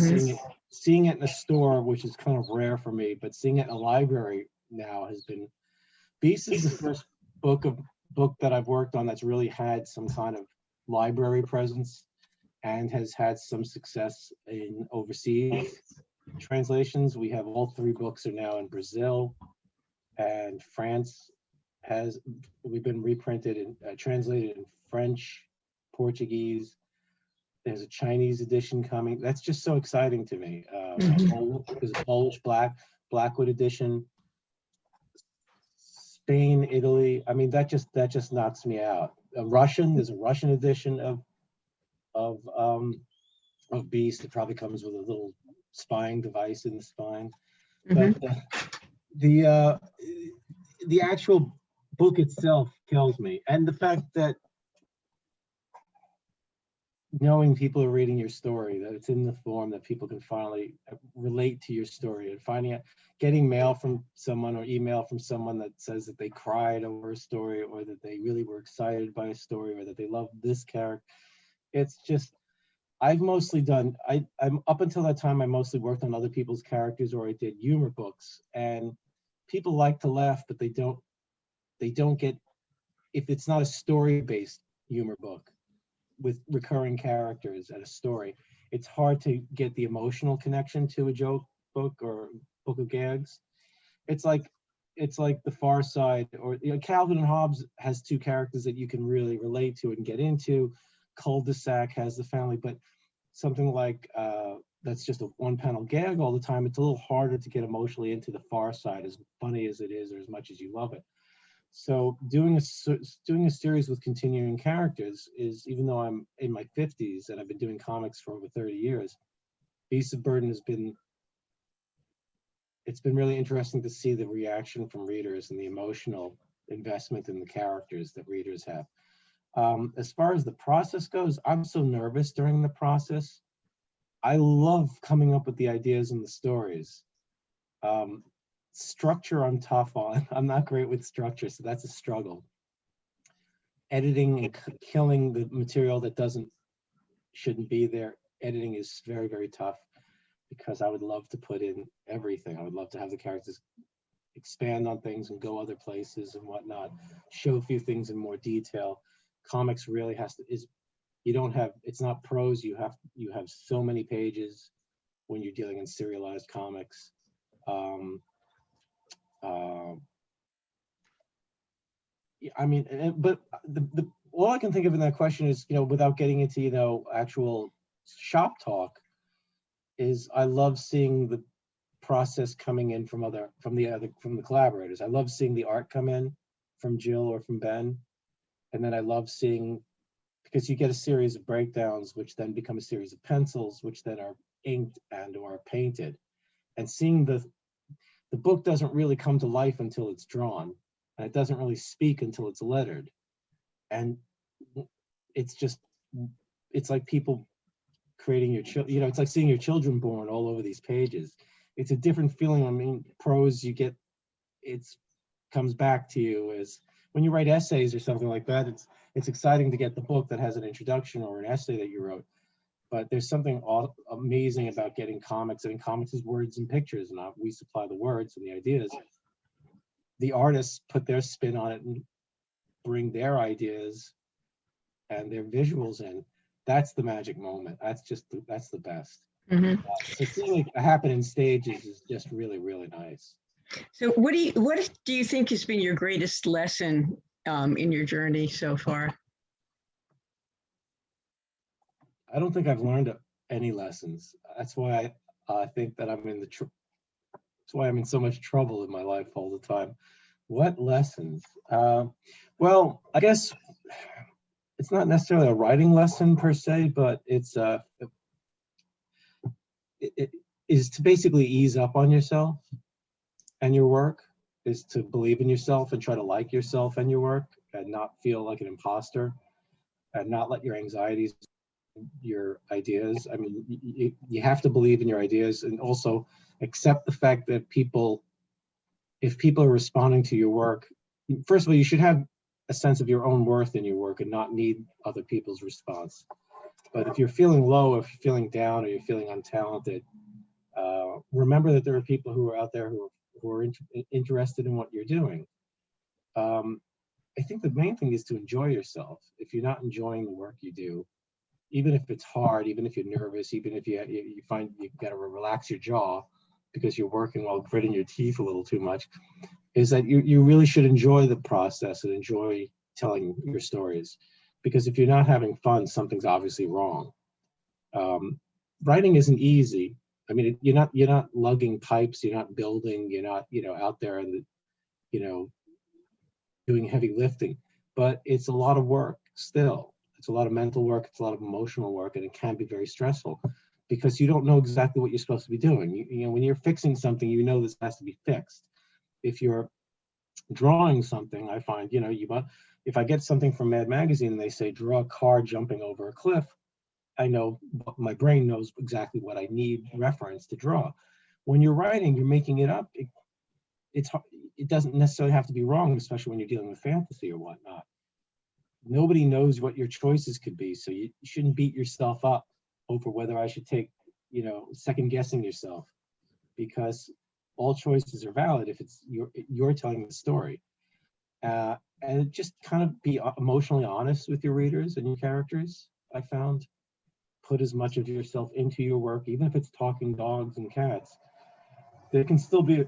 seeing it in a store, which is kind of rare for me, but seeing it in a library now has been. Beast is the first book that I've worked on that's really had some kind of library presence and has had some success in overseas translations. We have all 3 books are now in Brazil, and France we've been reprinted and translated in French, Portuguese, There's a Chinese edition coming. That's just so exciting to me. Mhm. There's a Polish Blackwood edition. Spain, Italy. I mean, that just knocks me out. There's a Russian edition of um, of Beast. It probably comes with a little spying device in the spine. But Mhm. the uh, the actual book itself kills me, and the fact that knowing people are reading your story, that it's in the form that people can finally relate to your story, and finding out, getting mail from someone or email from someone that says that they cried over a story, or that they really were excited by a story, or that they love this character. It's just, I've mostly done, I'm up until that time, I mostly worked on other people's characters, or I did humor books, and people like to laugh, but they don't get, if it's not a story-based humor book with recurring characters and a story, it's hard to get the emotional connection to a joke book or book of gags. It's like The Far Side, or Calvin and Hobbes has two characters that you can really relate to and get into. Cul-de-sac has the family, but something like that's just a one-panel gag all the time. It's a little harder to get emotionally into The Far Side, as funny as it is, or as much as you love it. So doing a series with continuing characters is, even though I'm in my 50s and I've been doing comics for over 30 years, Beasts of Burden it's been really interesting to see the reaction from readers and the emotional investment in the characters that readers have. As far as the process goes, I'm so nervous during the process. I love coming up with the ideas and the stories. Um, Structure, I'm tough on. I'm not great with structure, so that's a struggle. Editing and killing the material that shouldn't be there. Editing is very, very tough, because I would love to put in everything. I would love to have the characters expand on things and go other places and whatnot, show a few things in more detail. Comics really you don't have, it's not prose. You have so many pages when you're dealing in serialized comics. Um, uh, I mean, but all I can think of in that question is, without getting into, actual shop talk, is I love seeing the process coming in from the collaborators. I love seeing the art come in from Jill or from Ben, and then I love seeing, because you get a series of breakdowns, which then become a series of pencils, which then are inked and or painted, and seeing the book doesn't really come to life until it's drawn, and it doesn't really speak until it's lettered, and it's just, it's like people creating your children, it's like seeing your children born all over these pages. It's a different feeling. I mean, prose, you get, it's comes back to you as when you write essays or something like that. It's exciting to get the book that has an introduction or an essay that you wrote, but there's something amazing about getting comics. I mean, comics is words and pictures, and we supply the words and the ideas. The artists put their spin on it and bring their ideas and their visuals in. That's the magic moment. That's the best. Mhm. So seeing it happen in stages is just really, really nice. So what do you think has been your greatest lesson in your journey so far? I don't think I've learned any lessons. That's why I think that that's why I'm in so much trouble in my life all the time. What lessons? Well, I guess it's not necessarily a writing lesson per se, but it is to basically ease up on yourself and your work, is to believe in yourself and try to like yourself and your work, and not feel like an imposter, and not let your anxieties, your ideas. I mean, you have to believe in your ideas, and also accept the fact that if people are responding to your work, first of all, you should have a sense of your own worth in your work and not need other people's response. But if you're feeling low, if you're feeling down, or you're feeling untalented, remember that there are people who are out there who are interested in what you're doing. I think the main thing is to enjoy yourself. If you're not enjoying the work you do, even if it's hard, even if you're nervous, even if you find you've got to relax your jaw because you're working while gritting your teeth a little too much, is that you really should enjoy the process and enjoy telling your stories. Because if you're not having fun, something's obviously wrong. Writing isn't easy. I mean, you're not lugging pipes, you're not building, you're not, out there and, doing heavy lifting, but it's a lot of work still. It's a lot of mental work, it's a lot of emotional work, and it can be very stressful because you don't know exactly what you're supposed to be doing. When you're fixing something, this has to be fixed. If you're drawing something, I find, if I get something from Mad Magazine and they say draw a car jumping over a cliff, I know, my brain knows exactly what I need reference to draw. When you're writing, you're making it up. It doesn't necessarily have to be wrong, especially when you're dealing with fantasy or whatnot. Nobody knows what your choices could be, so you shouldn't beat yourself up over whether I should take, second guessing yourself, because all choices are valid if it's you're telling the story. And just kind of be emotionally honest with your readers and your characters. I found, put as much of yourself into your work, even if it's talking dogs and cats. There can still be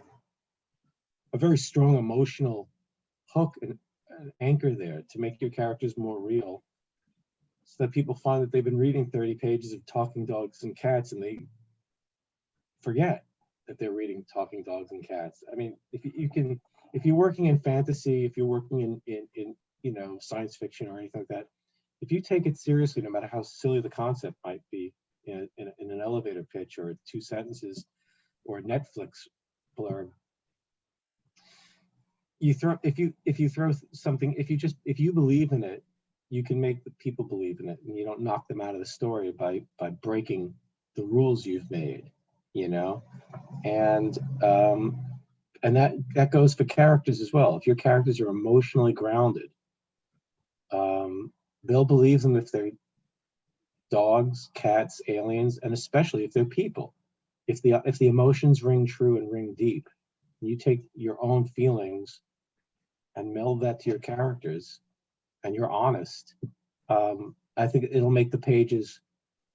a very strong emotional hook and an anchor there to make your characters more real, so that people find that they've been reading 30 pages of talking dogs and cats and they forget that they're reading talking dogs and cats. I mean, if you're working in fantasy, if you're working in science fiction or anything like that, if you take it seriously, no matter how silly the concept might be in an elevator pitch or 2 sentences or a Netflix blurb, if you throw something, if you believe in it, you can make the people believe in it, and you don't knock them out of the story by breaking the rules you've made, and that goes for characters as well. If your characters are emotionally grounded, they'll believe them if they're dogs, cats, aliens, and especially if they're people. If the emotions ring true and ring deep, you take your own feelings and meld that to your characters, and you're honest, I think it'll make the pages,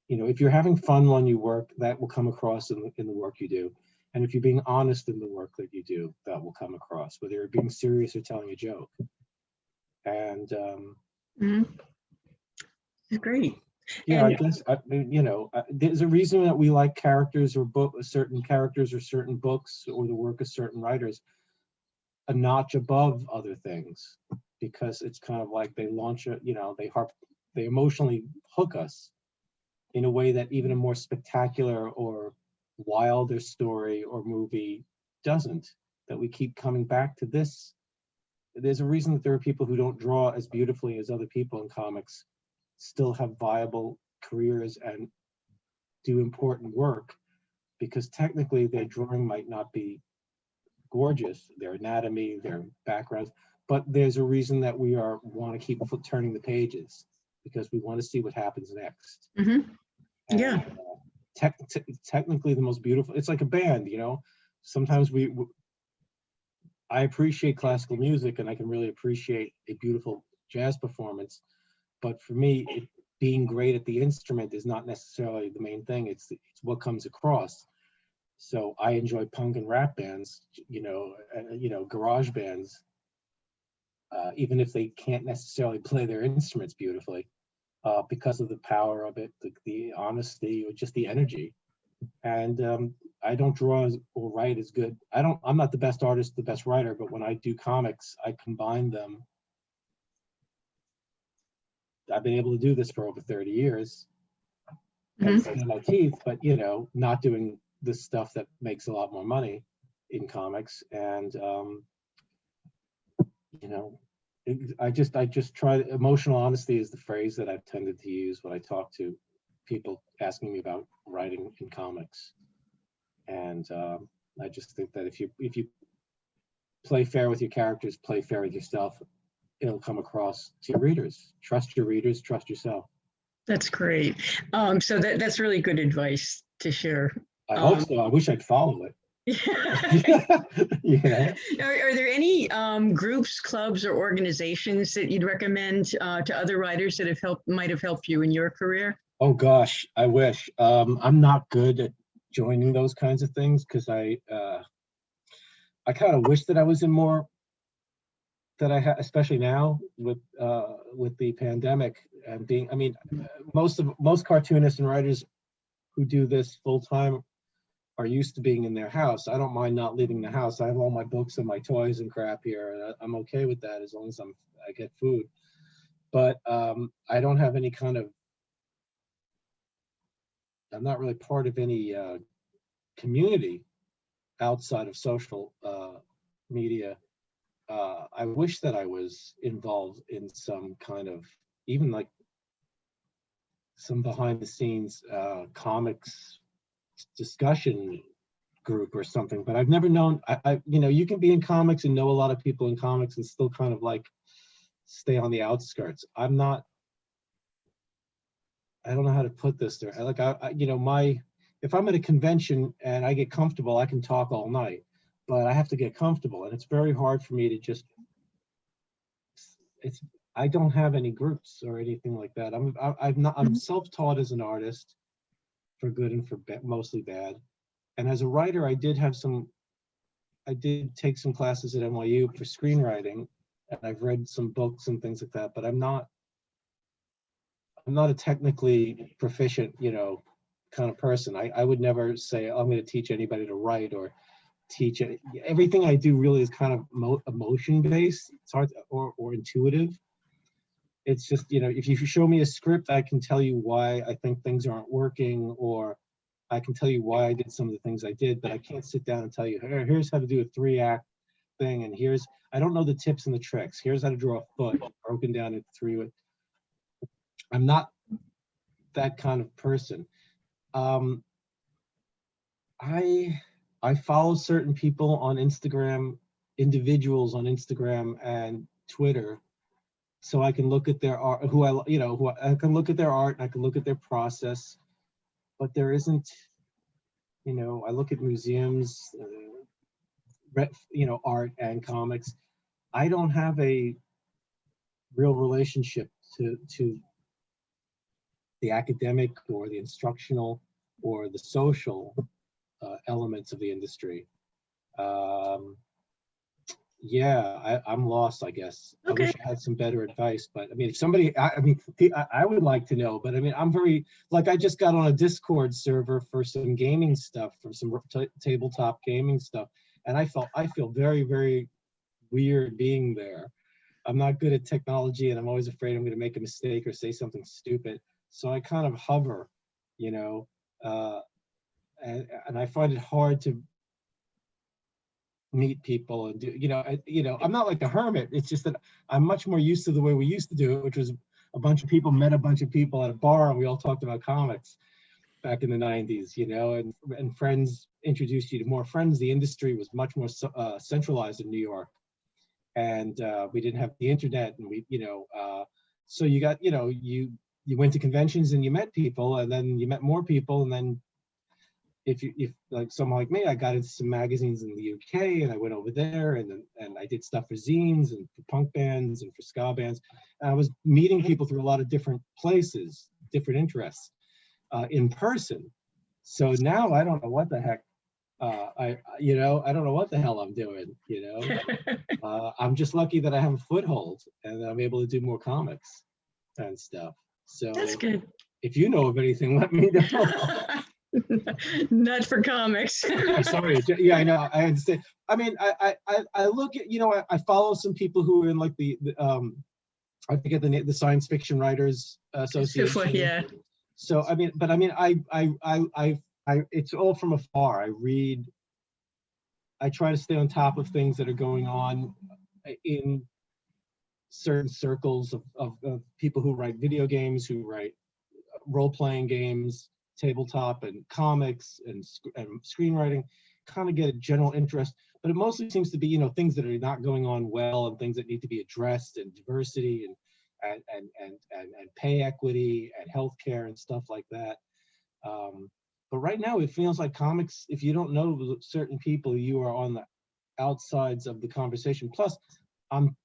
if you're having fun when you work, that will come across in the work you do. And if you're being honest in the work that you do, that will come across, whether you're being serious or telling a joke. And great. Yeah, and I guess, there's a reason that we like characters or certain characters or certain books or the work of certain writers a notch above other things, because it's kind of like they launch they emotionally hook us in a way that even a more spectacular or wilder story or movie doesn't, that we keep coming back to this. There's a reason that there are people who don't draw as beautifully as other people in comics still have viable careers and do important work, because technically their drawing might not be gorgeous, their anatomy, their backgrounds, but there's a reason that we want to keep turning the pages, because we want to see what happens next. Yeah. Technically the most beautiful, it's like a band, sometimes I appreciate classical music and I can really appreciate a beautiful jazz performance, but for me, being great at the instrument is not necessarily the main thing. It's what comes across. So I enjoy punk and rap bands, garage bands, even if they can't necessarily play their instruments beautifully, because of the power of it, the honesty, or just the energy. And I don't draw or write as good. I'm not the best artist, the best writer, but when I do comics, I combine them. I've been able to do this for over 30 years. And skin my teeth, but not doing the stuff that makes a lot more money in comics. And I just try. Emotional honesty is the phrase that I've tended to use when I talk to people asking me about writing in comics. And I just think that if you play fair with your characters, play fair with yourself, it'll come across to your readers. Trust your readers, trust yourself. That's great. So that's really good advice to share. I hope so. I wish I'd follow it. Yeah. Are there any groups, clubs, or organizations that you'd recommend to other writers that might have helped you in your career? Oh gosh, I wish. I'm not good at joining those kinds of things, because I kind of wish that I was in more, that I had, especially now with the pandemic and most cartoonists and writers who do this full time are used to being in their house. I don't mind not leaving the house. I have all my books and my toys and crap here, and I'm okay with that as long as I get food. But I don't have any kind of, I'm not really part of any community outside of social media. I wish that I was involved in some kind of, even like some behind the scenes comics discussion group or something, but I've never known, you know, you can be in comics and know a lot of people in comics and still kind of like stay on the outskirts. I'm not, I don't know how to put this there. You know, if I'm at a convention and I get comfortable, I can talk all night, but I have to get comfortable, and it's very hard for me to just, I don't have any groups or anything like that. I'm self-taught as an artist, for good and for mostly bad. And as a writer, I did take some classes at NYU for screenwriting, and I've read some books and things like that, but I'm not a technically proficient, you know, kind of person. I would never say, oh, I'm going to teach anybody to write or teach it. Everything I do really is kind of emotion based. It's hard or intuitive. It's just, you know, if you show me a script, I can tell you why I think things aren't working, or I can tell you why I did some of the things I did, but I can't sit down and tell you, here's how to do a 3-act thing, and I don't know the tips and the tricks. Here's how to draw a foot broken down into 3. I'm not that kind of person. I follow certain people on Instagram, individuals on Instagram and Twitter, so I can look at their art, I can look at their art, and I can look at their process, but there isn't, you know, I look at museums, you know, art and comics. I don't have a real relationship to the academic or the instructional or the social elements of the industry. Yeah, I'm lost, I guess. Okay. I wish I had some better advice, but I mean, if somebody, I would like to know, but I mean, I'm very, like, I just got on a Discord server for some gaming stuff, for some tabletop gaming stuff, and I feel very, very weird being there. I'm not good at technology, and I'm always afraid I'm going to make a mistake or say something stupid. So I kind of hover, you know, and I find it hard to meet people and do, you know, I'm not like a hermit. It's just that I'm much more used to the way we used to do it, which was a bunch of people met a bunch of people at a bar, and we all talked about comics back in the 90s, you know, and friends introduced you to more friends. The industry was much more centralized in New York, and we didn't have the internet, and we, you know, so you got, you know, you went to conventions and you met people, and then you met more people, and then if like someone like me, I got into some magazines in the UK, and I went over there, and I did stuff for zines and for punk bands and for ska bands. And I was meeting people through a lot of different places, different interests, in person. So now I don't know what the heck, I don't know what the hell I'm doing, you know. I'm just lucky that I have a foothold and that I'm able to do more comics and stuff. So That's good. If you know of anything, let me know. Not for comics. Sorry. Yeah, I know. I understand. I mean, I look at, you know, I follow some people who are in like the I forget the name, the Science Fiction Writers Association. Yeah. So I mean, but I mean, I it's all from afar. I read. I try to stay on top of things that are going on in certain circles of people who write video games, who write role-playing games, tabletop and comics and screenwriting, kind of get a general interest, but it mostly seems to be, you know, things that are not going on well and things that need to be addressed, and diversity and pay equity and healthcare and stuff like that. But right now it feels like comics, if you don't know certain people, you are on the outsides of the conversation. Plus, I'm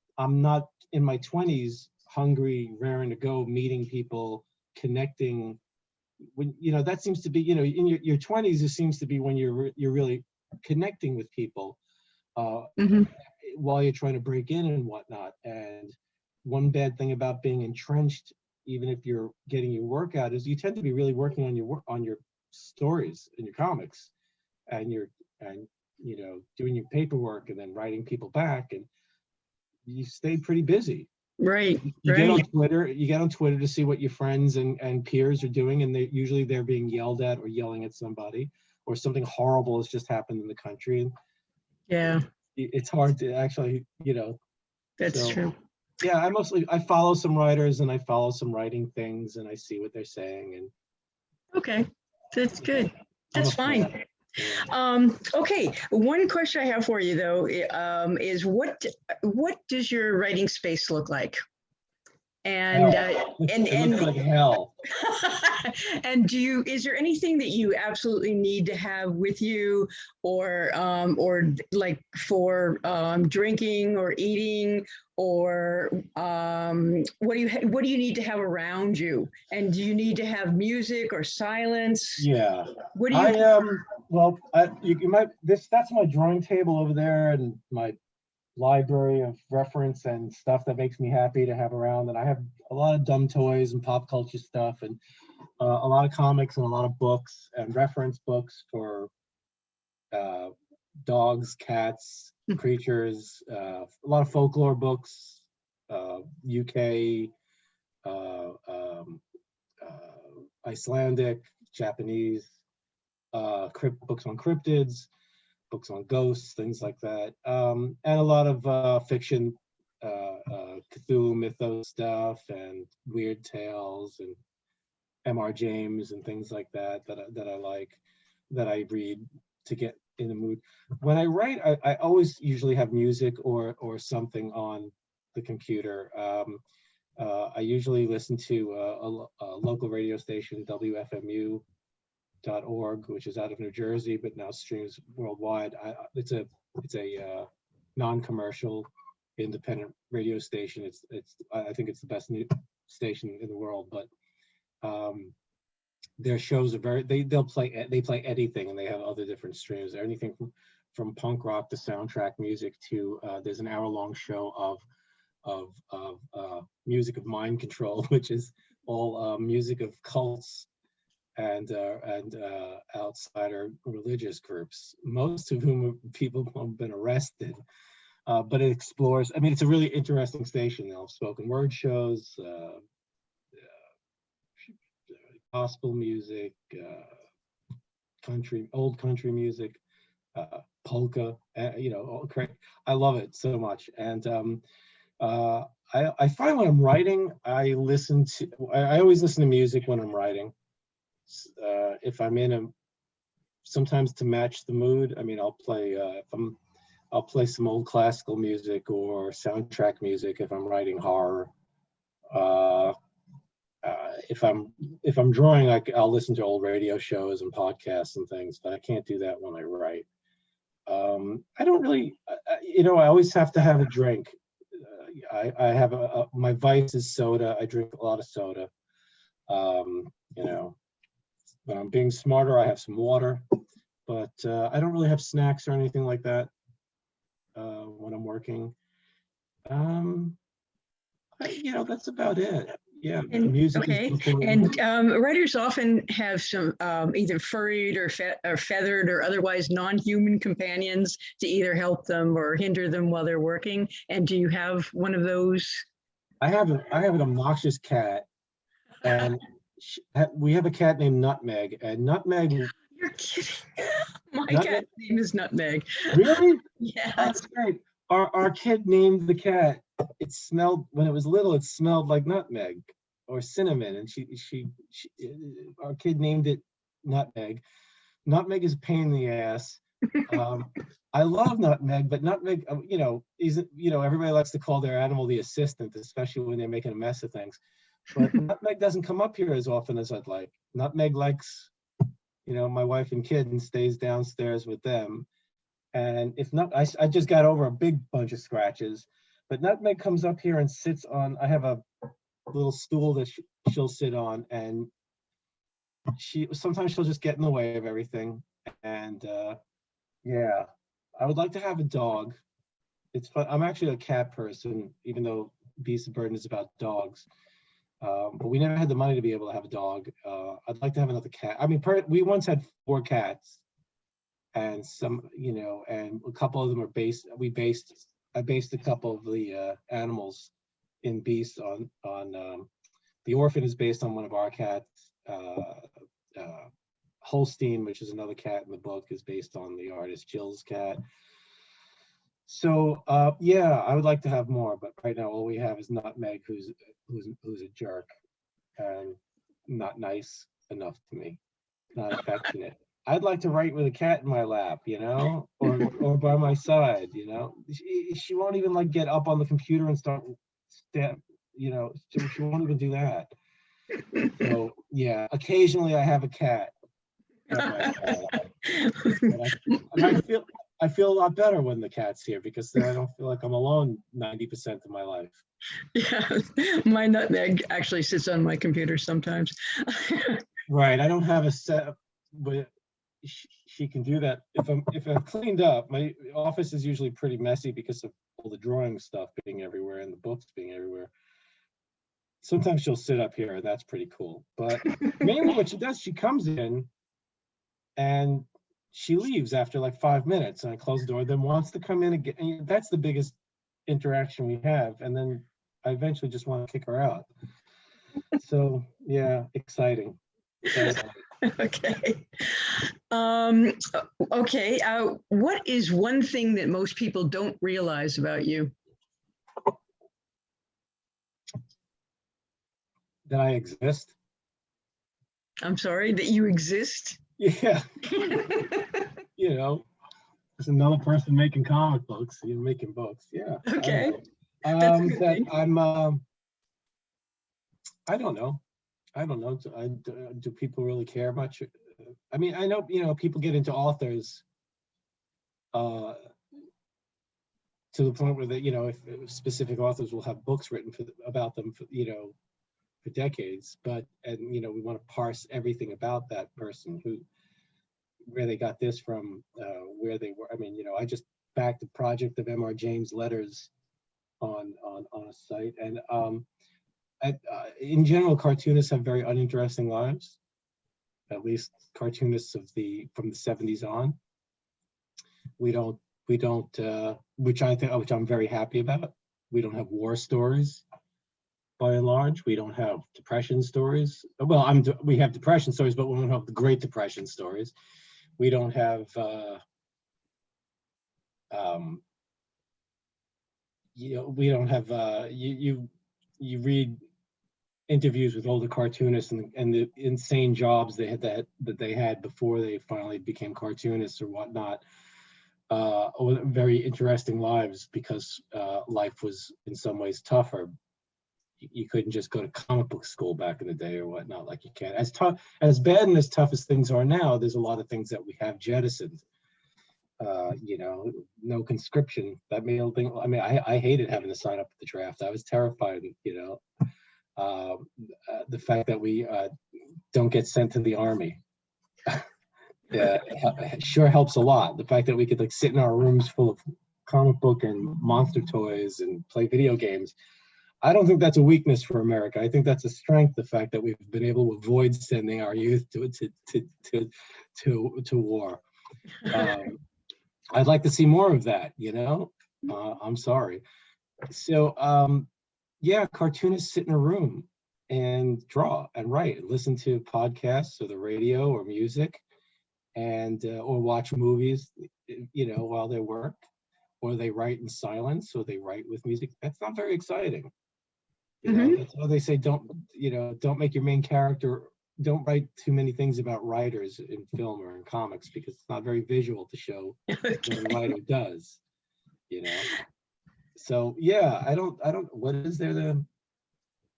not in my 20s hungry, raring to go, meeting people, connecting. When, you know, that seems to be, you know, in your 20s, it seems to be when you're really connecting with people while you're trying to break in and whatnot. And one bad thing about being entrenched, even if you're getting your work out, is you tend to be really working on your stories in your comics, and doing your paperwork and then writing people back, and you stay pretty busy. Right. You get on Twitter. You get on Twitter to see what your friends and peers are doing, and they're being yelled at or yelling at somebody, or something horrible has just happened in the country. And Yeah, it's hard to actually, that's so, true. yeah, I follow some writers and I follow some writing things and I see what they're saying, and Okay, that's good. I'm a That's fine. fan. Yeah. Okay, one question I have for you though is what does your writing space look like? And Hell. It looks like hell. and is there anything that you absolutely need to have with you, or like for drinking or eating, or what do you need to have around you? And do you need to have music or silence? Yeah. What do you? Well, that's my drawing table over there, and my library of reference and stuff that makes me happy to have around. And I have a lot of dumb toys and pop culture stuff, and a lot of comics and a lot of books and reference books for dogs, cats, creatures, a lot of folklore books, UK, Icelandic, Japanese, books on cryptids, books on ghosts, things like that, and a lot of fiction, Cthulhu mythos stuff, and weird tales, and M.R. James, and things like that that I like, that I read to get in the mood. When I write, I always usually have music or something on the computer. I usually listen to a local radio station, WFMU. .org, which is out of New Jersey, but now streams worldwide. It's a non-commercial, independent radio station. I think it's the best new station in the world. But their shows are they play anything, and they have other different streams. Anything from punk rock to soundtrack music to there's an hour-long show of music of mind control, which is all music of cults and outsider religious groups, most of whom people have been arrested. But it explores, it's a really interesting station. They'll have spoken word shows, gospel music, old country music, polka, I love it so much. And I find when I'm writing, I always listen to music when I'm writing. If I'm sometimes to match the mood, I'll play some old classical music or soundtrack music if I'm writing horror. If I'm drawing, I'll listen to old radio shows and podcasts and things, but I can't do that when I write. I don't really, I always have to have a drink. I have my vice is soda. I drink a lot of soda. When I'm being smarter, I have some water, but I don't really have snacks or anything like that when I'm working. That's about it. Yeah, And, music okay, is important. and writers often have some either furried or feathered or otherwise non-human companions to either help them or hinder them while they're working. And do you have one of those? I have an obnoxious cat, and we have a cat named Nutmeg, and Nutmeg. You're kidding. My Nutmeg, cat's name is Nutmeg. really? Yeah. That's great. Our kid named the cat. It smelled, when it was little, it smelled like nutmeg or cinnamon, and our kid named it Nutmeg. Nutmeg is a pain in the ass. I love Nutmeg, but Nutmeg, everybody likes to call their animal the assistant, especially when they're making a mess of things. But Nutmeg doesn't come up here as often as I'd like. Nutmeg likes, my wife and kid, and stays downstairs with them. And if not, I just got over a big bunch of scratches. But Nutmeg comes up here and sits on, I have a little stool that she'll sit on, and sometimes she'll just get in the way of everything. And yeah, I would like to have a dog. It's fun. I'm actually a cat person, even though Beast of Burden is about dogs. But we never had the money to be able to have a dog. I'd like to have another cat. I mean, we once had 4 cats, and some, and a couple of them are based. I based a couple of the animals in Beast on the orphan is based on one of our cats. Holstein, which is another cat in the book, is based on the artist Jill's cat. So yeah, I would like to have more, but right now all we have is Nutmeg, who's a jerk and not nice enough to me, not affectionate. I'd like to write with a cat in my lap, or by my side, She won't even like get up on the computer and start she won't even do that. So yeah, occasionally I have a cat at my side. And I feel a lot better when the cat's here, because then I don't feel like I'm alone 90% of my life. Yeah, my Nutmeg actually sits on my computer sometimes. Right, I don't have a set, but she can do that. If I've cleaned up, my office is usually pretty messy because of all the drawing stuff being everywhere and the books being everywhere. Sometimes she'll sit up here, and that's pretty cool. But mainly what she does, she comes in and she leaves after like 5 minutes, and I close the door, then wants to come in again. And that's the biggest interaction we have. And then I eventually just want to kick her out. So yeah, exciting. Okay. Okay. What is one thing that most people don't realize about you? That I exist. I'm sorry, that you exist? Yeah. There's another person making comic books. You're making books. Yeah. Okay. That I'm. I don't know. Do people really care much? I mean, I know, people get into authors to the point where if specific authors will have books written about them for decades, and we want to parse everything about that person, where they got this from, where they were. I mean, I just backed the project of M.R. James' letters on a site, and in general, cartoonists have very uninteresting lives. At least cartoonists from the 70s on. We don't, which I'm very happy about. We don't have war stories, by and large. We don't have depression stories. Well, we have depression stories, but we don't have the Great Depression stories. We don't have, we don't have, you read interviews with older cartoonists and the insane jobs that they had before they finally became cartoonists or whatnot. Very interesting lives, because life was in some ways tougher. You couldn't just go to comic book school back in the day or whatnot like you can. As bad and as tough as things are now, there's a lot of things that we have jettisoned. No conscription, that male thing. I mean, I hated having to sign up at the draft. I was terrified, the fact that we don't get sent to the army. Sure helps a lot. The fact that we could sit in our rooms full of comic book and monster toys and play video games, I don't think that's a weakness for America. I think that's a strength. The fact that we've been able to avoid sending our youth to war. I'd like to see more of that. I'm sorry. So yeah, cartoonists sit in a room and draw and write and listen to podcasts or the radio or music, and or watch movies, while they work, or they write in silence, or they write with music. That's not very exciting. That's why they say don't make your main character, don't write too many things about writers in film or in comics, because it's not very visual to show what a writer does. So yeah, I don't, what is there to,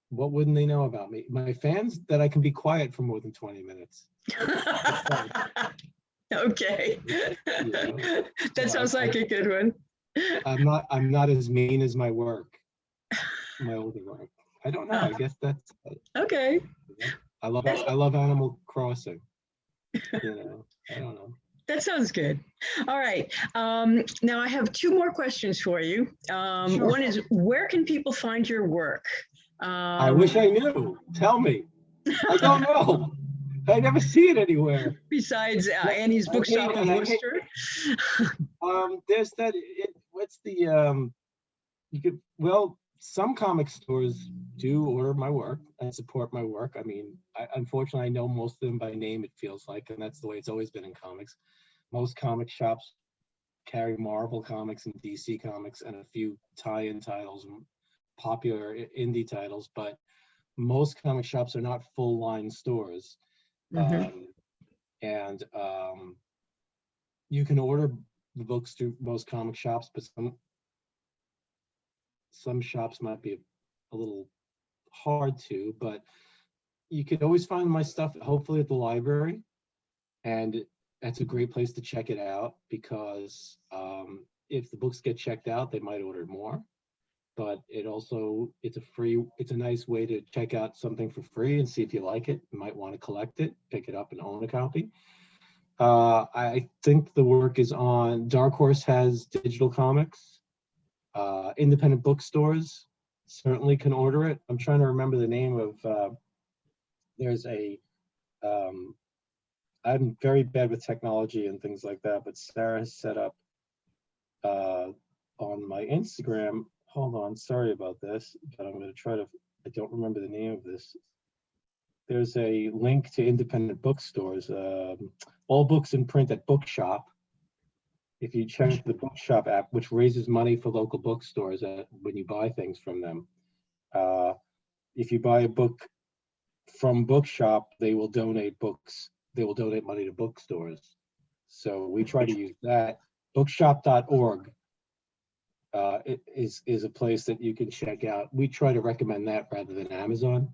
what wouldn't they know about me? My fans, that I can be quiet for more than 20 minutes. Okay. That sounds like a good one. I'm not as mean as my work, my older work. I don't know. I guess that's okay. I love Animal Crossing. I don't know. That sounds good. All right. Now I have 2 more questions for you. Sure. One is, where can people find your work? I wish I knew. Tell me. I don't know. I never see it anywhere. Besides Annie's Bookshop of Worcester. There's that. What's the you could, well, some comic stores do order my work and support my work. I mean, unfortunately, I know most of them by name, it feels like, and that's the way it's always been in comics. Most comic shops carry Marvel comics and DC comics and a few tie-in titles and popular indie titles, but most comic shops are not full-line stores. And you can order the books through most comic shops, but some shops might be a little hard to, but you could always find my stuff hopefully at the library, and that's a great place to check it out, because if the books get checked out, they might order more, but it's a nice way to check out something for free and see if you like it. You might want to collect it, pick it up and own a copy. I think the work is on Dark Horse has digital comics. Independent bookstores certainly can order it. I'm trying to remember the name of, there's a, I'm very bad with technology and things like that, but Sarah has set up on my Instagram, hold on, sorry about this, but I'm going to try to, I don't remember the name of this. There's a link to independent bookstores, all books in print at Bookshop. If you check the Bookshop app, which raises money for local bookstores when you buy things from them. If you buy a book from Bookshop, they will donate books. They will donate money to bookstores. So we try to use that. Bookshop.org is a place that you can check out. We try to recommend that rather than Amazon.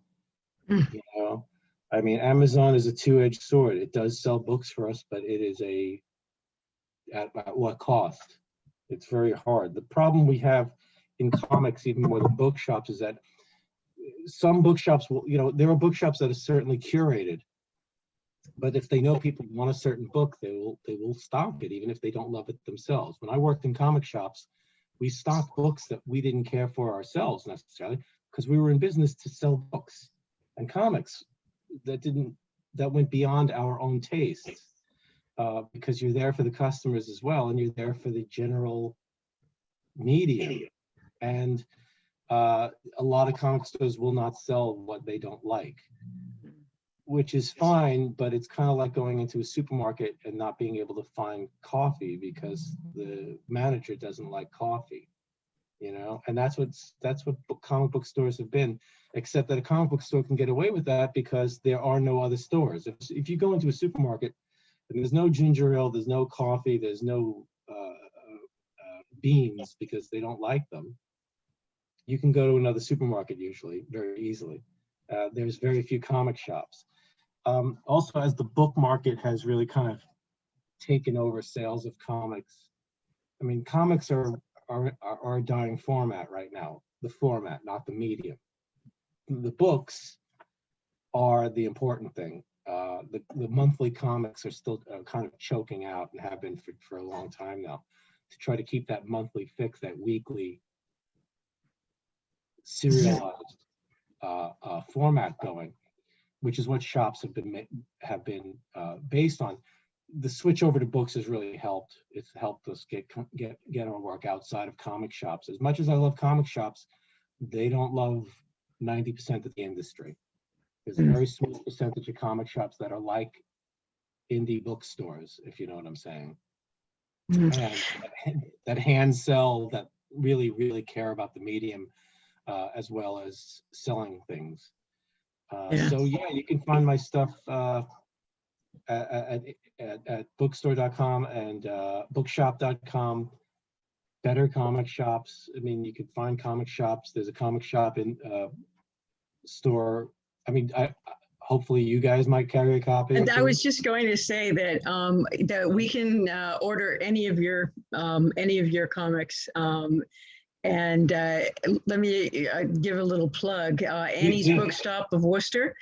You know, I mean, Amazon is a two-edged sword. It does sell books for us, but it is at what cost? It's very hard. The problem we have in comics, even more than bookshops, is that some bookshops will, there are bookshops that are certainly curated, but if they know people want a certain book, they will stock it, even if they don't love it themselves. When I worked in comic shops, we stocked books that we didn't care for ourselves necessarily, because we were in business to sell books and comics that went beyond our own tastes. Because you're there for the customers as well, and you're there for the general medium. And a lot of comic stores will not sell what they don't like, which is fine, but it's kind of like going into a supermarket and not being able to find coffee because the manager doesn't like coffee, and that's what comic book stores have been, except that a comic book store can get away with that because there are no other stores. If you go into a supermarket, and there's no ginger ale, there's no coffee, there's no beans because they don't like them, you can go to another supermarket usually very easily. There's very few comic shops. Also, as the book market has really kind of taken over sales of comics, I mean, comics are a dying format right now, the format, not the medium. The books are the important thing. The monthly comics are still kind of choking out, and have been for a long time now, to try to keep that monthly fix, that weekly serialized format going, which is what shops have been based on. The switch over to books has really helped. It's helped us get our work outside of comic shops. As much as I love comic shops, they don't love 90% of the industry. There's a very small percentage of comic shops that are like indie bookstores, if you know what I'm saying. And that hand sell, that really, really care about the medium as well as selling things. So yeah, you can find my stuff at bookstore.com and bookshop.com. Better comic shops. I mean, you can find comic shops. There's a comic shop in store. I mean, hopefully you guys might carry a copy. And I was just going to say that that we can order any of your comics. And let me give a little plug. Annie's Bookshop of Worcester.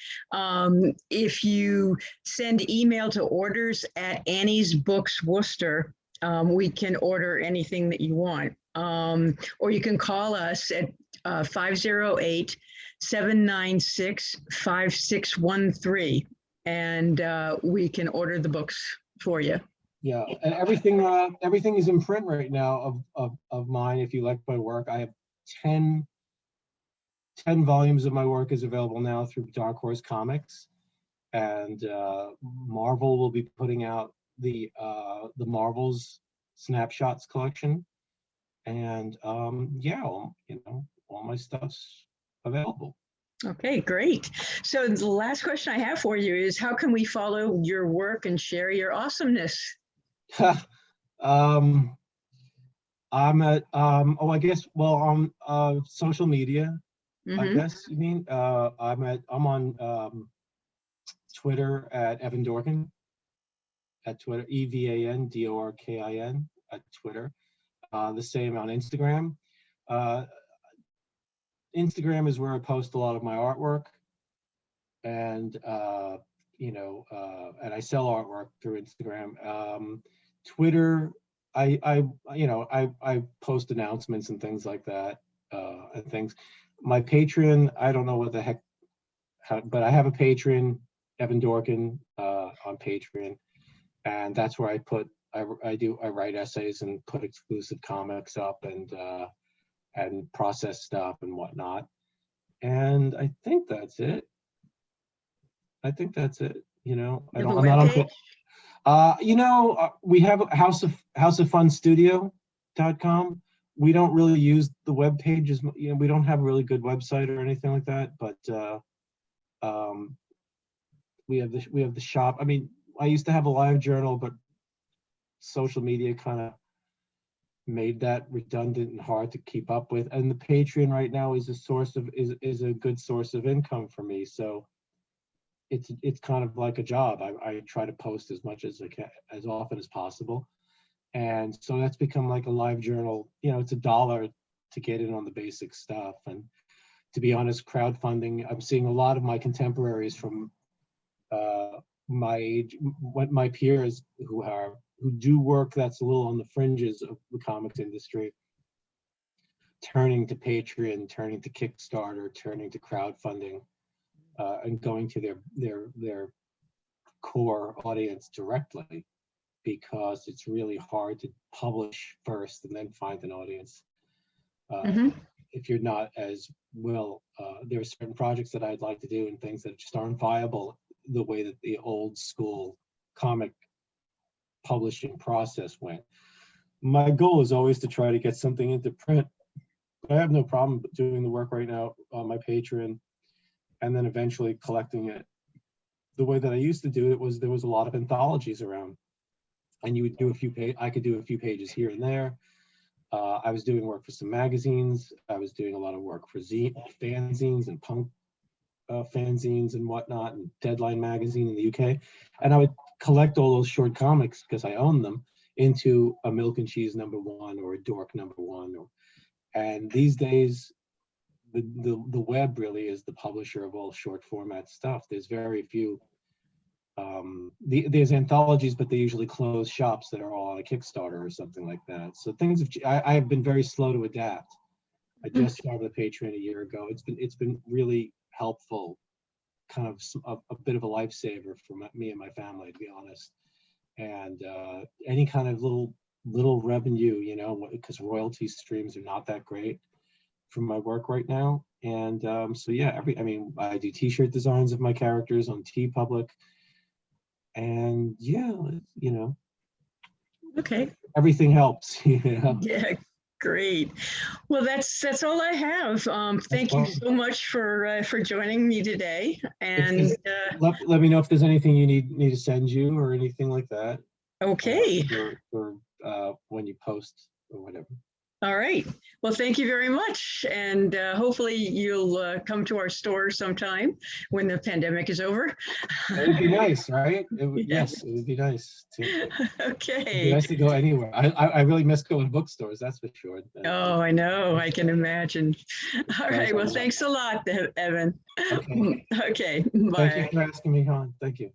If you send email to orders at Annie's Books Worcester, we can order anything that you want. Or you can call us at 508-796-5613, and we can order the books for you. Yeah, and everything is in print right now of mine. If you like my work, I have 10 volumes of my work is available now through Dark Horse Comics, and Marvel will be putting out the Marvel's Snapshots collection, and yeah, all my stuff's available. Okay, great. So the last question I have for you is, how can we follow your work and share your awesomeness? I'm at I guess, well, on social media, I guess you mean. I'm on Twitter at Evan Dorkin, at Twitter, EVANDORKIN at Twitter. The same on Instagram. Instagram is where I post a lot of my artwork, and and I sell artwork through Instagram. Twitter, I post announcements and things like that, and things. My Patreon, I don't know what the heck, but I have a Patreon, Evan Dorkin, on Patreon, and that's where I write essays and put exclusive comics up, and process stuff and whatnot. And I think that's it. I'm not on. We have a houseoffunstudio.com. We don't really use the web pages. We don't have a really good website or anything like that. But we have the shop. I mean, I used to have a live journal, but social media kind of made that redundant and hard to keep up with. And the Patreon right now is a good source of income for me. So it's kind of like a job. I try to post as much as I can, as often as possible. And so that's become like a live journal. It's $1 to get in on the basic stuff. And to be honest, crowdfunding, I'm seeing a lot of my contemporaries from my age, my peers who do work that's a little on the fringes of the comics industry, turning to Patreon, turning to Kickstarter, turning to crowdfunding, and going to their core audience directly, because it's really hard to publish first and then find an audience. If you're not as well, there are certain projects that I'd like to do and things that just aren't viable the way that the old school comic publishing process went. My goal is always to try to get something into print. I have no problem doing the work right now on my Patreon, and then eventually collecting it. The way that I used to do it was there was a lot of anthologies around, and you would do I could do a few pages here and there. I was doing work for some magazines. I was doing a lot of work for fanzines and punk fanzines and whatnot, and Deadline magazine in the UK. And I would collect all those short comics, because I own them, into a Milk and Cheese #1 or a Dork #1. And these days, the web really is the publisher of all short format stuff. There's very few. There's anthologies, but they usually close shops that are all on a Kickstarter or something like that. So things I have been very slow to adapt. I just started the Patreon a year ago. It's been really helpful, kind of a bit of a lifesaver for me and my family, to be honest. And any kind of little revenue, because royalty streams are not that great from my work right now. And so yeah, I do T-shirt designs of my characters on TeePublic, and yeah, Okay. Everything helps. Yeah, great. Well, that's all I have. Thank you so much for joining me today. And let me know if there's anything you need me to send you or anything like that. Okay. For when you post or whatever. All right. Well, thank you very much. And hopefully you'll come to our store sometime when the pandemic is over. It would be nice, right? Yes. It would be nice to. Okay. It'd be nice to go anywhere. I really miss going to bookstores, that's for sure. Oh, I know. I can imagine. All right. Well, thanks a lot, Evan. Okay. Okay. Bye. Thank you for asking me on. Thank you.